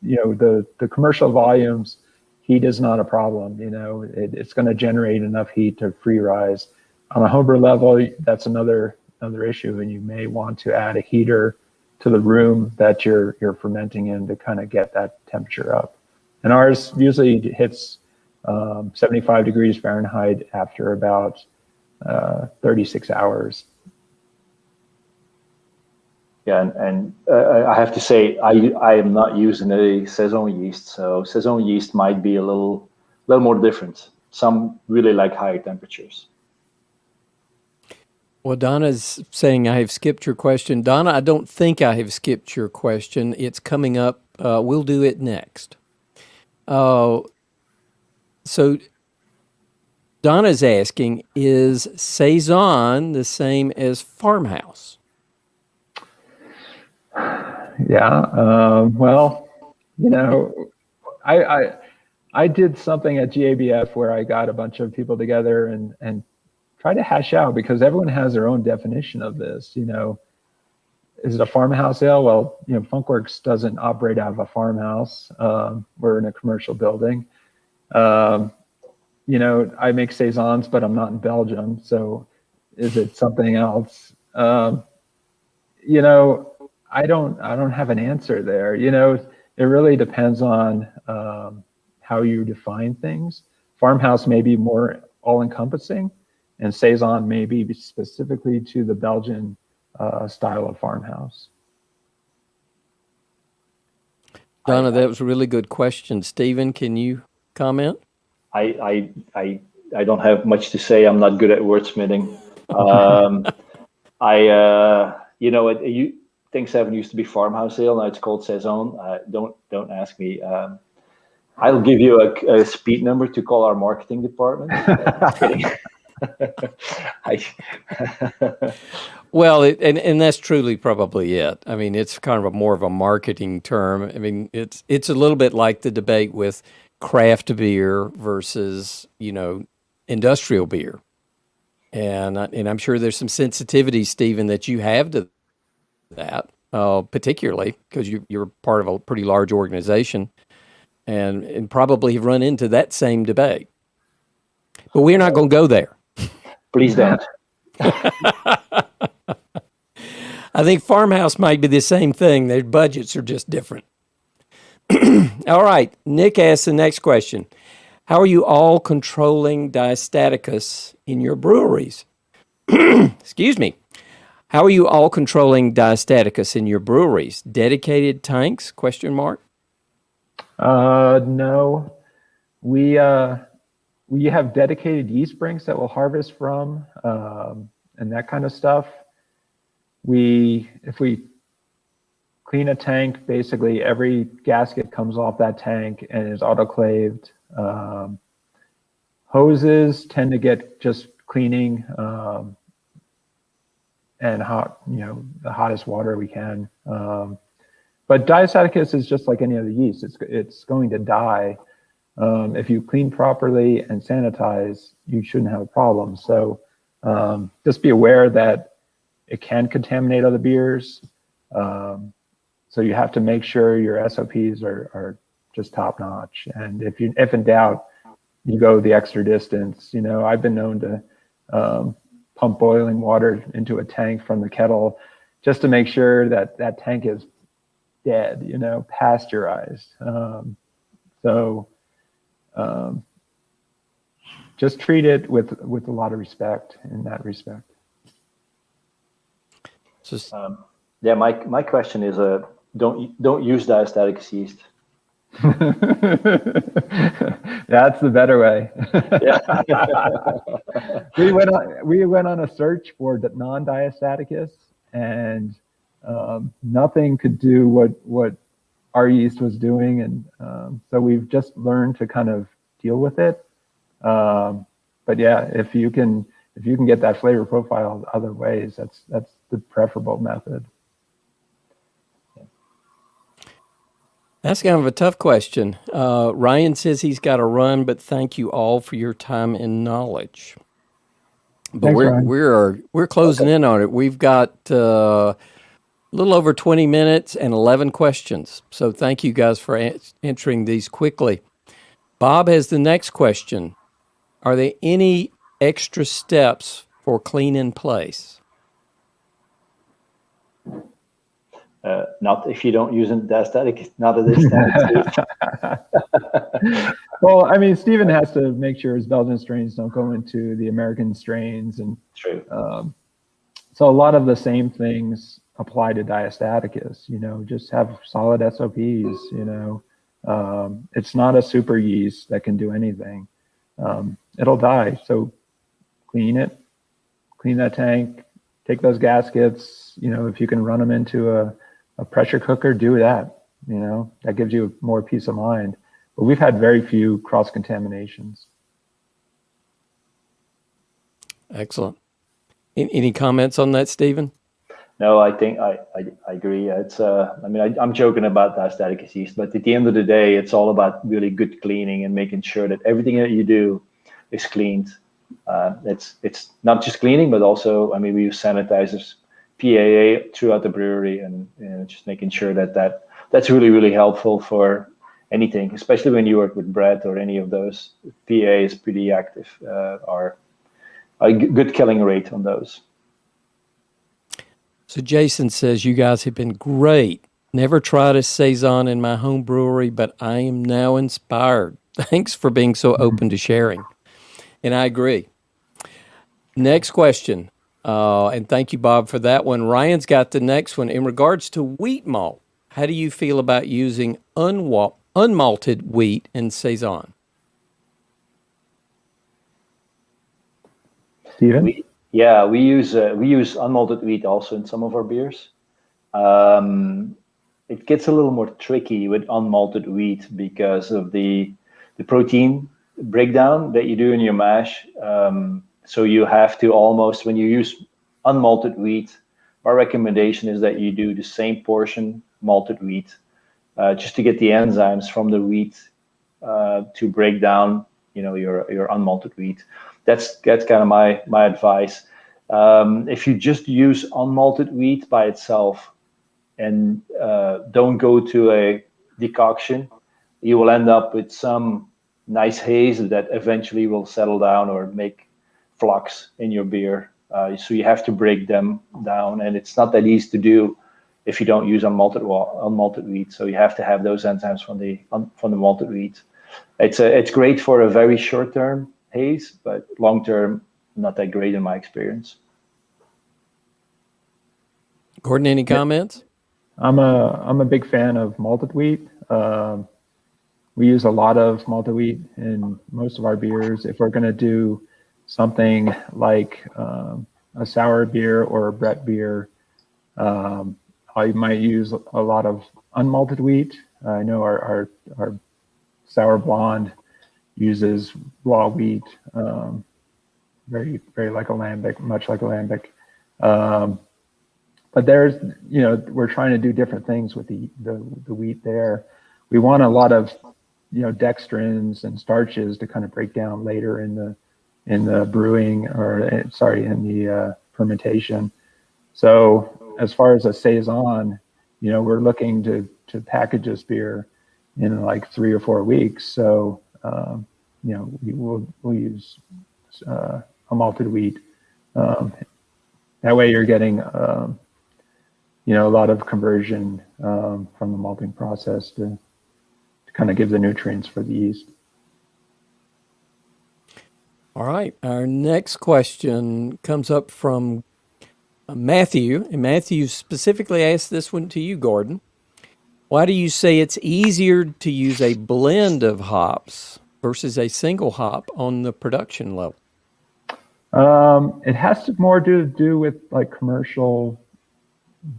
the commercial volumes, heat is not a problem. You know, it's going to generate enough heat to free rise. On a homebrew level, that's another issue, and you may want to add a heater to the room that you're fermenting in to kind of get that temperature up. And ours usually hits 75 degrees Fahrenheit after about 36 hours. Yeah, and I have to say, I am not using a Saison yeast, so Saison yeast might be a little more different. Some really like higher temperatures. Well, Donna's saying I have skipped your question. Donna, I don't think I have skipped your question. It's coming up. We'll do it next. So Donna's asking, is Saison the same as Farmhouse? Yeah. Well, I did something at GABF where I got a bunch of people together and tried to hash out, because everyone has their own definition of this. Is it a farmhouse ale? Well, Funkwerks doesn't operate out of a farmhouse. We're in a commercial building. I make Saisons, but I'm not in Belgium. So is it something else? I don't have an answer there. It really depends on how you define things. Farmhouse may be more all-encompassing, and Saison may be specifically to the Belgian style of farmhouse. Donna, that was a really good question. Stephen, can you comment? I don't have much to say. I'm not good at wordsmithing. Think 7 used to be Farmhouse Ale. Now it's called Saison. Don't ask me. I'll give you a speed number to call our marketing department. Well, and that's truly probably it. I mean, it's kind of more of a marketing term. I mean, it's a little bit like the debate with craft beer versus, industrial beer. And I'm sure there's some sensitivity, Stephen, that you have to that, particularly because you're part of a pretty large organization and probably have run into that same debate. But we're not going to go there. Please don't. I think Farmhouse might be the same thing. Their budgets are just different. All right. Nick asks the next question. How are you all controlling diastaticus in your breweries? Excuse me. How are you all controlling diastaticus in your breweries? Dedicated tanks? ? No. We have dedicated yeast brinks that we'll harvest from, and that kind of stuff. If we clean a tank, basically every gasket comes off that tank and is autoclaved. Hoses tend to get just cleaning and hot, the hottest water we can. But diastaticus is just like any other yeast. It's going to die. If you clean properly and sanitize, you shouldn't have a problem. So just be aware that it can contaminate other beers. So you have to make sure your SOPs are just top notch. And if in doubt, you go the extra distance. I've been known to pump boiling water into a tank from the kettle just to make sure that that tank is dead, pasteurized. Just treat it with a lot of respect in that respect. Yeah, my question is, don't use diastatic yeast. That's the better way. Yeah. we went on a search for the non-diastaticus, and nothing could do what our yeast was doing, and so we've just learned to kind of deal with it. But yeah, if you can get that flavor profile other ways, that's the preferable method. That's kind of a tough question. Ryan says he's got to run, but thank you all for your time and knowledge. But Thanks, Ryan. we're closing in on it. We've got a little over 20 minutes and 11 questions. So thank you guys for answering these quickly. Bob has the next question. Are there any extra steps for clean in place? Not if you don't use it diastatic, not at this time. Well, I mean, Stephen has to make sure his Belgian strains don't go into the American strains, and True. So a lot of the same things apply to diastaticus. Just have solid SOPs. It's not a super yeast that can do anything. It'll die. So clean that tank, take those gaskets. If you can run them into a pressure cooker, do that. That gives you more peace of mind. But we've had very few cross contaminations. Excellent. Any comments on that, Stephen? No, I think I agree. It's I'm joking about diastatic yeast, but at the end of the day, it's all about really good cleaning and making sure that everything that you do is cleaned. It's not just cleaning, but also, we use sanitizers, PAA throughout the brewery, and just making sure that's really, really helpful for anything, especially when you work with bread or any of those. PA is pretty active, or a good killing rate on those. So Jason says, you guys have been great. Never tried a Saison in my home brewery, but I am now inspired. Thanks for being so open to sharing. And I agree. Next question. And thank you, Bob, for that one. Ryan's got the next one. In regards to wheat malt, how do you feel about using unmalted wheat in Saison? Stephen? We use unmalted wheat also in some of our beers. It gets a little more tricky with unmalted wheat because of the protein breakdown that you do in your mash. So you have to almost, when you use unmalted wheat, our recommendation is that you do the same portion malted wheat, just to get the enzymes from the wheat to break down, your unmalted wheat. That's kind of my advice. If you just use unmalted wheat by itself and don't go to a decoction, you will end up with some nice haze that eventually will settle down or make flux in your beer. So you have to break them down, and it's not that easy to do if you don't use unmalted wheat. So you have to have those enzymes from the malted wheat. It's great for a very short term haze, but long term, not that great in my experience. Gordon, any comments? I'm a big fan of malted wheat. We use a lot of malted wheat in most of our beers. If we're going to do something like a sour beer or a Brett beer, I might use a lot of unmalted wheat. I know our sour blonde uses raw wheat, very, very like a lambic, much like a lambic. But there's, we're trying to do different things with the wheat there. We want a lot of, dextrins and starches to kind of break down later in the brewing, in the fermentation. So as far as a Saison, we're looking to package this beer, in like 3 or 4 weeks. So, we'll use a malted wheat. That way you're getting, a lot of conversion from the malting process to kind of give the nutrients for the yeast. All right. Our next question comes up from Matthew, and Matthew specifically asked this one to you, Gordon. Why do you say it's easier to use a blend of hops versus a single hop on the production level? It has more to do with like commercial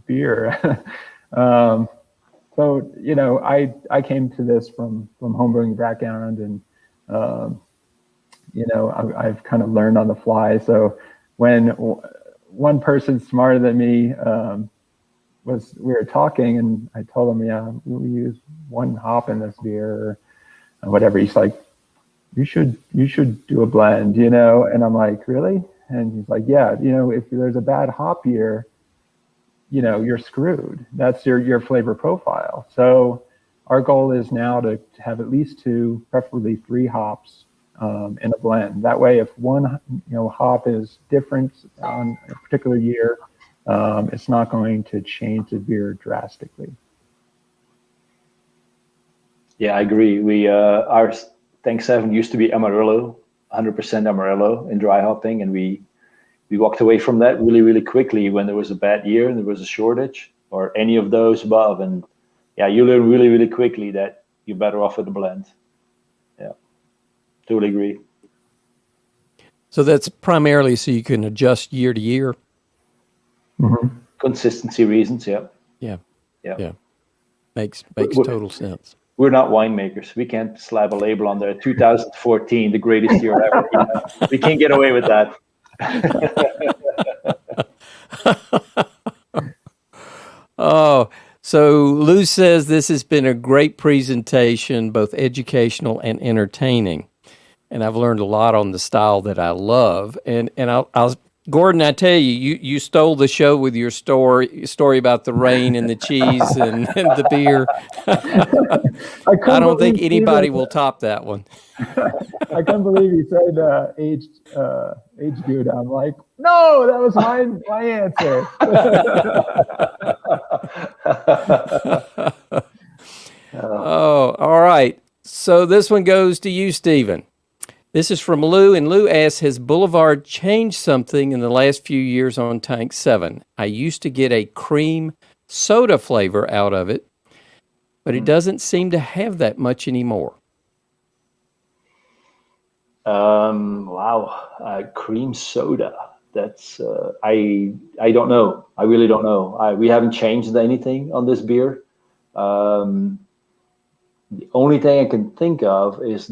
beer. So, I came to this from homebrewing background, and I've kind of learned on the fly. So when one person smarter than me we were talking, and I told him, yeah, we use one hop in this beer or whatever. He's like, you should do a blend, and I'm like, really? And he's like, yeah, if there's a bad hop year, you're screwed. That's your flavor profile. So our goal is now to have at least 2, preferably 3 hops in a blend. That way, if one hop is different on a particular year, it's not going to change the beer drastically. Yeah, I agree. We our Tank 7 used to be Amarillo, 100% Amarillo in dry hopping, and we walked away from that really, really quickly when there was a bad year and there was a shortage or any of those above. And yeah, you learn really, really quickly that you're better off with a blend. Yeah, totally agree. So that's primarily so you can adjust year to year. Mm-hmm. Consistency reasons, yeah. Yeah. Yeah. Makes total sense. We're not winemakers. We can't slap a label on there. 2014, the greatest year ever. We can't get away with that. Oh, so Lou says this has been a great presentation, both educational and entertaining. And I've learned a lot on the style that I love. And I'll Gordon, I tell you stole the show with your story about the rain and the cheese and the beer. I don't think anybody will top that one. I can't believe you said aged Gouda. I'm like, no, that was my answer. Oh, all right. So this one goes to you, Stephen. This is from Lou, and Lou asks, has Boulevard changed something in the last few years on Tank 7? I used to get a cream soda flavor out of it, but it doesn't seem to have that much anymore. Wow, cream soda. That's I don't know. I really don't know. We haven't changed anything on this beer. The only thing I can think of is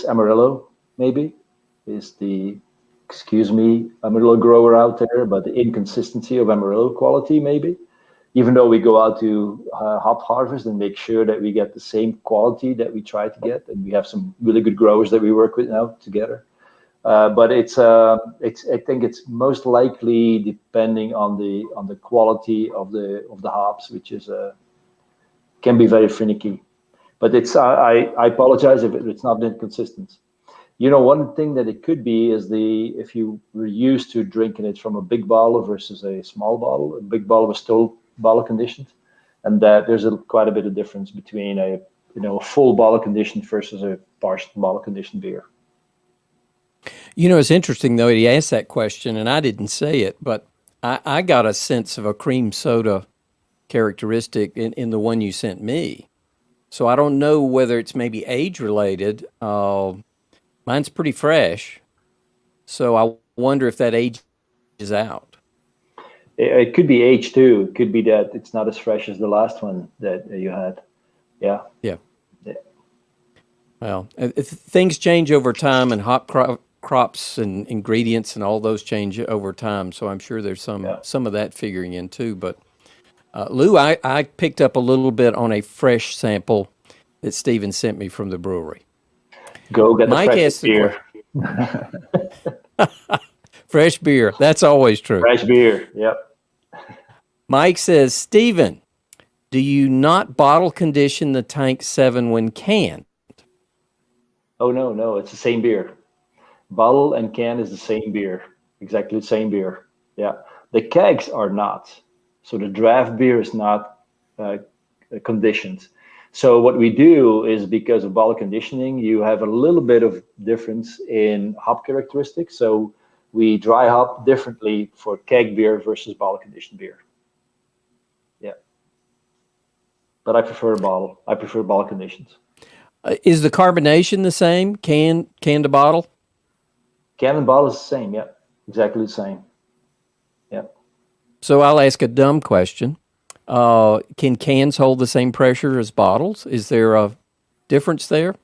Amarillo, maybe, is the, excuse me, Amarillo grower out there, but the inconsistency of Amarillo quality, maybe. Even though we go out to hop harvest and make sure that we get the same quality that we try to get, and we have some really good growers that we work with now together. But I think it's most likely depending on the quality of the hops, which is can be very finicky. But I apologize if it's not been consistent. One thing that it could be is if you were used to drinking it from a big bottle versus a small bottle. A big bottle was still bottle conditioned, and that there's quite a bit of difference between a full bottle conditioned versus a partial bottle conditioned beer. It's interesting though. He asked that question, and I didn't say it, but I got a sense of a cream soda characteristic in the one you sent me. So I don't know whether it's maybe age related. Mine's pretty fresh, so I wonder if that age is out. It could be age too. It could be that it's not as fresh as the last one that you had. Yeah. Well, things change over time, and hop crops and ingredients and all those change over time. So I'm sure there's some of that figuring in too. But Lou, I picked up a little bit on a fresh sample that Stephen sent me from the brewery. Go get Mike the fresh beer. Fresh beer. That's always true. Fresh beer. Yep. Mike says, Stephen, do you not bottle condition the Tank 7 when canned? Oh, no, it's the same beer. Bottle and can is the same beer, exactly the same beer. Yeah, the kegs are not. So the draft beer is not conditioned. So what we do is, because of bottle conditioning, you have a little bit of difference in hop characteristics. So we dry hop differently for keg beer versus bottle conditioned beer. Yeah, but I prefer bottle. I prefer bottle conditions. Is the carbonation the same, can to bottle? Can and bottle is the same. Yeah, exactly the same. Yeah. So I'll ask a dumb question. Can cans hold the same pressure as bottles? Is there a difference there?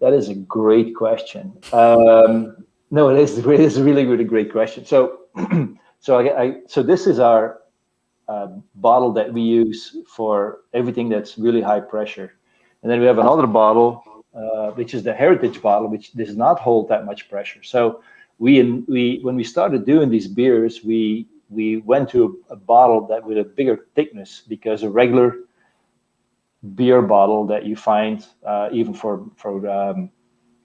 That is a great question. No, it is. It is really, really great question. So, so this is our bottle that we use for everything that's really high pressure, and then we have another bottle, which is the heritage bottle, which does not hold that much pressure. So we when we started doing these beers, we went to a bottle that with a bigger thickness, because a regular beer bottle that you find even for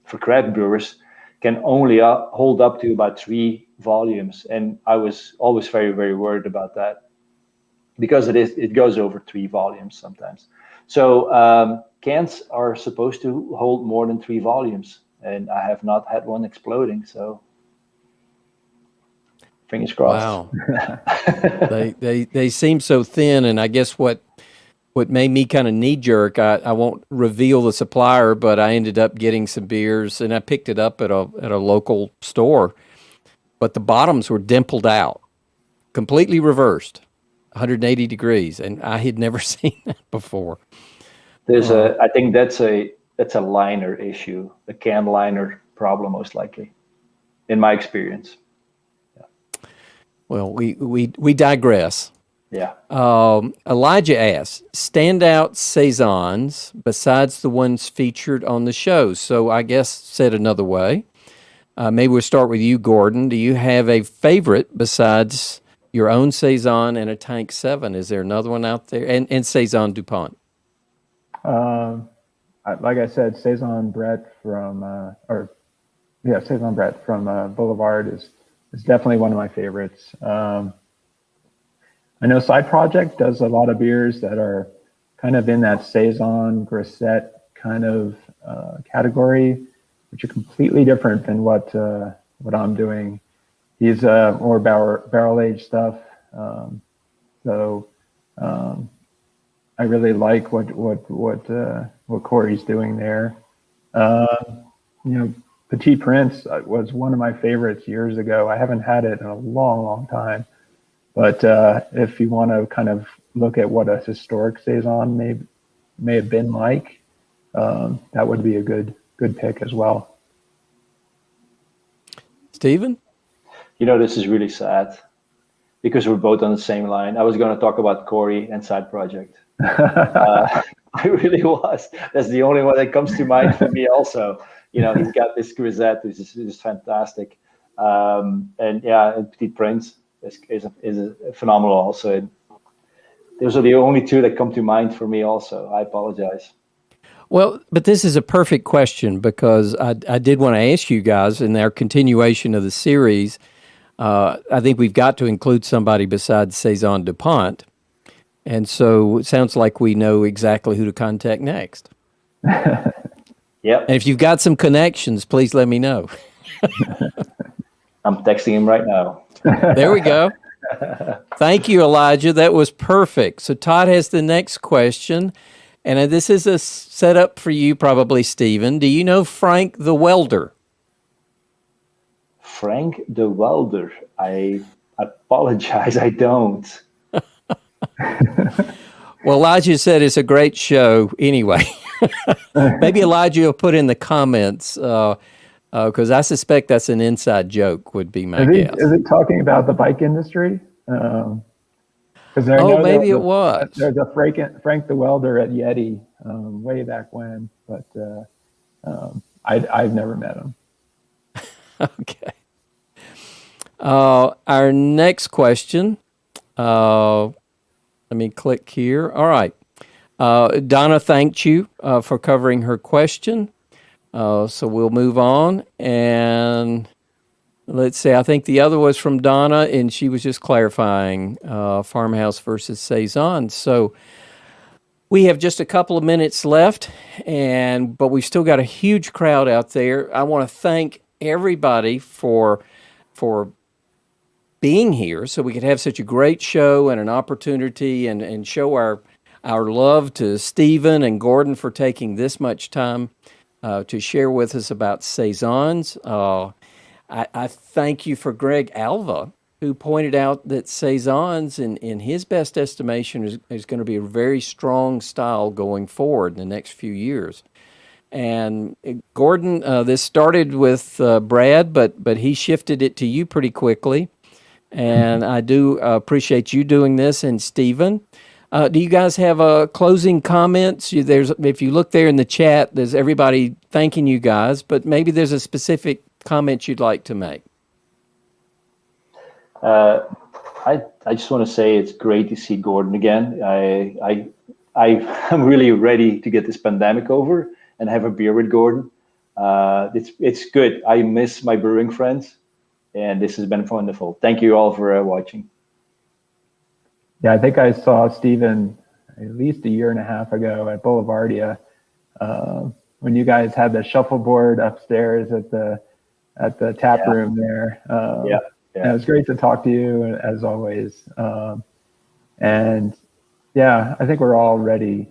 craft brewers can only hold up to about 3 volumes, and I was always very, very worried about that, because it goes over 3 volumes sometimes. So cans are supposed to hold more than 3 volumes, and I have not had one exploding. So fingers crossed. Wow. they seem so thin, and I guess what made me kind of knee jerk, I won't reveal the supplier, but I ended up getting some beers, and I picked it up at a local store, but the bottoms were dimpled out, completely reversed, 180 degrees, and I had never seen that before. I think that's a liner issue, a can liner problem, most likely, in my experience. Yeah. Well, we digress. Yeah. Elijah asks, standout Saisons besides the ones featured on the show. So I guess, said another way, maybe we'll start with you, Gordon. Do you have a favorite besides your own Saison and a Tank 7? Is there another one out there? And Saison DuPont. Like I said, Saison Brett from Saison Brett from Boulevard is definitely one of my favorites. I know Side Project does a lot of beers that are kind of in that Saison Grisette kind of category, which are completely different than what I'm doing. He's more barrel aged stuff. So I really like what Corey's doing there. Petit Prince was one of my favorites years ago. I haven't had it in a long, long time. But if you want to kind of look at what a historic Saison may have been like, that would be a good pick as well. Stephen? This is really sad, because we're both on the same line. I was going to talk about Corey and Side Project. I really was. That's the only one that comes to mind for me also. He's got this grisette, which is fantastic. And Petit Prince is a phenomenal also. And those are the only two that come to mind for me also. I apologize. Well, but this is a perfect question, because I did want to ask you guys in our continuation of the series, I think we've got to include somebody besides Saison DuPont. And so it sounds like we know exactly who to contact next. Yep. And if you've got some connections, please let me know. I'm texting him right now. There we go. Thank you, Elijah. That was perfect. So Todd has the next question. And this is a setup for you, probably, Stephen. Do you know Frank the Welder? Frank the Welder? I apologize, I don't. Well, Elijah said it's a great show anyway. Maybe Elijah will put in the comments, because I suspect that's an inside joke, would be my guess. Is it talking about the bike industry? Maybe it was. There's a Frank the Welder at Yeti way back when, but I've never met him. Okay. Our next question, Let me click here. All right. Donna thanked you for covering her question. So we'll move on. And let's see, I think the other was from Donna, and she was just clarifying Farmhouse versus Saison. So we have just a couple of minutes left, but we've still got a huge crowd out there. I want to thank everybody for being here so we could have such a great show and an opportunity and show our love to Stephen and Gordon for taking this much time to share with us about Saisons. I thank you for Greg Alva, who pointed out that Saisons, in his best estimation, is going to be a very strong style going forward in the next few years. And Gordon, this started with Brad, but he shifted it to you pretty quickly. And I do appreciate you doing this. And Stephen, do you guys have closing comments? If you look there in the chat, there's everybody thanking you guys, but maybe there's a specific comment you'd like to make. I just want to say it's great to see Gordon again. I'm really ready to get this pandemic over and have a beer with Gordon. It's good. I miss my brewing friends, and this has been wonderful. Thank you all for watching. Yeah, I think I saw Stephen at least a year and a half ago at Boulevard when you guys had the shuffleboard upstairs at the tap room there. Yeah. And it was great to talk to you as always. And yeah, I think we're all ready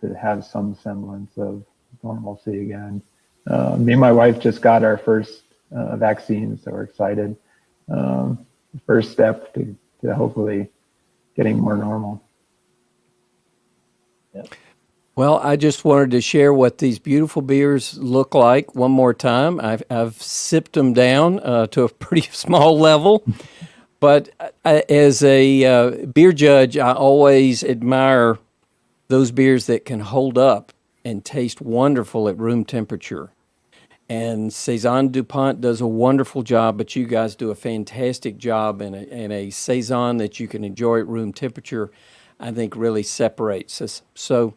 to have some semblance of normalcy again. Me and my wife just got our first vaccine, so we're excited. First step to hopefully getting more normal. Yeah. Well, I just wanted to share what these beautiful beers look like one more time. I've sipped them down to a pretty small level, but as a beer judge, I always admire those beers that can hold up and taste wonderful at room temperature. And Cezanne DuPont does a wonderful job, but you guys do a fantastic job, and a Saison that you can enjoy at room temperature, I think really separates us. So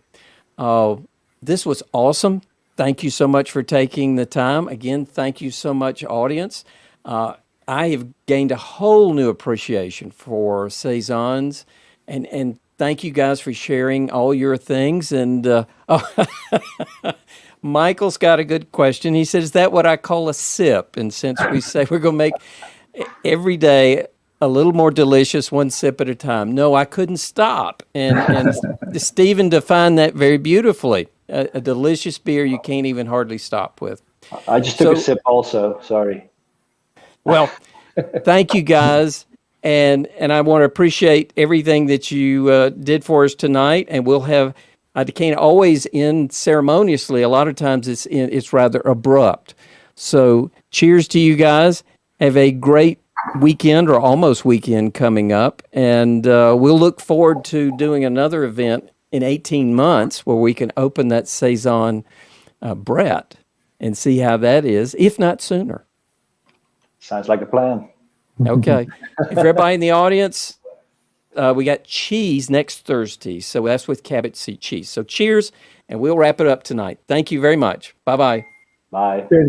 this was awesome. Thank you so much for taking the time. Again, thank you so much, audience. I have gained a whole new appreciation for Saisons, and thank you guys for sharing all your things. And Michael's got a good question. He says, is that what I call a sip? And since we say we're going to make every day a little more delicious, one sip at a time. No, I couldn't stop. And Stephen defined that very beautifully. A delicious beer you can't even hardly stop with. I just took a sip also. Sorry. Well, thank you guys. And I want to appreciate everything that you did for us tonight. And we'll have, I can't always end ceremoniously. A lot of times it's rather abrupt. So cheers to you guys. Have a great weekend or almost weekend coming up. And we'll look forward to doing another event in 18 months where we can open that Saison Brett and see how that is, if not sooner. Sounds like a plan. Okay. If everybody in the audience, we got cheese next Thursday. So that's with cabbage seed cheese. So cheers, and we'll wrap it up tonight. Thank you very much. Bye-bye. Bye. Cheers, guys.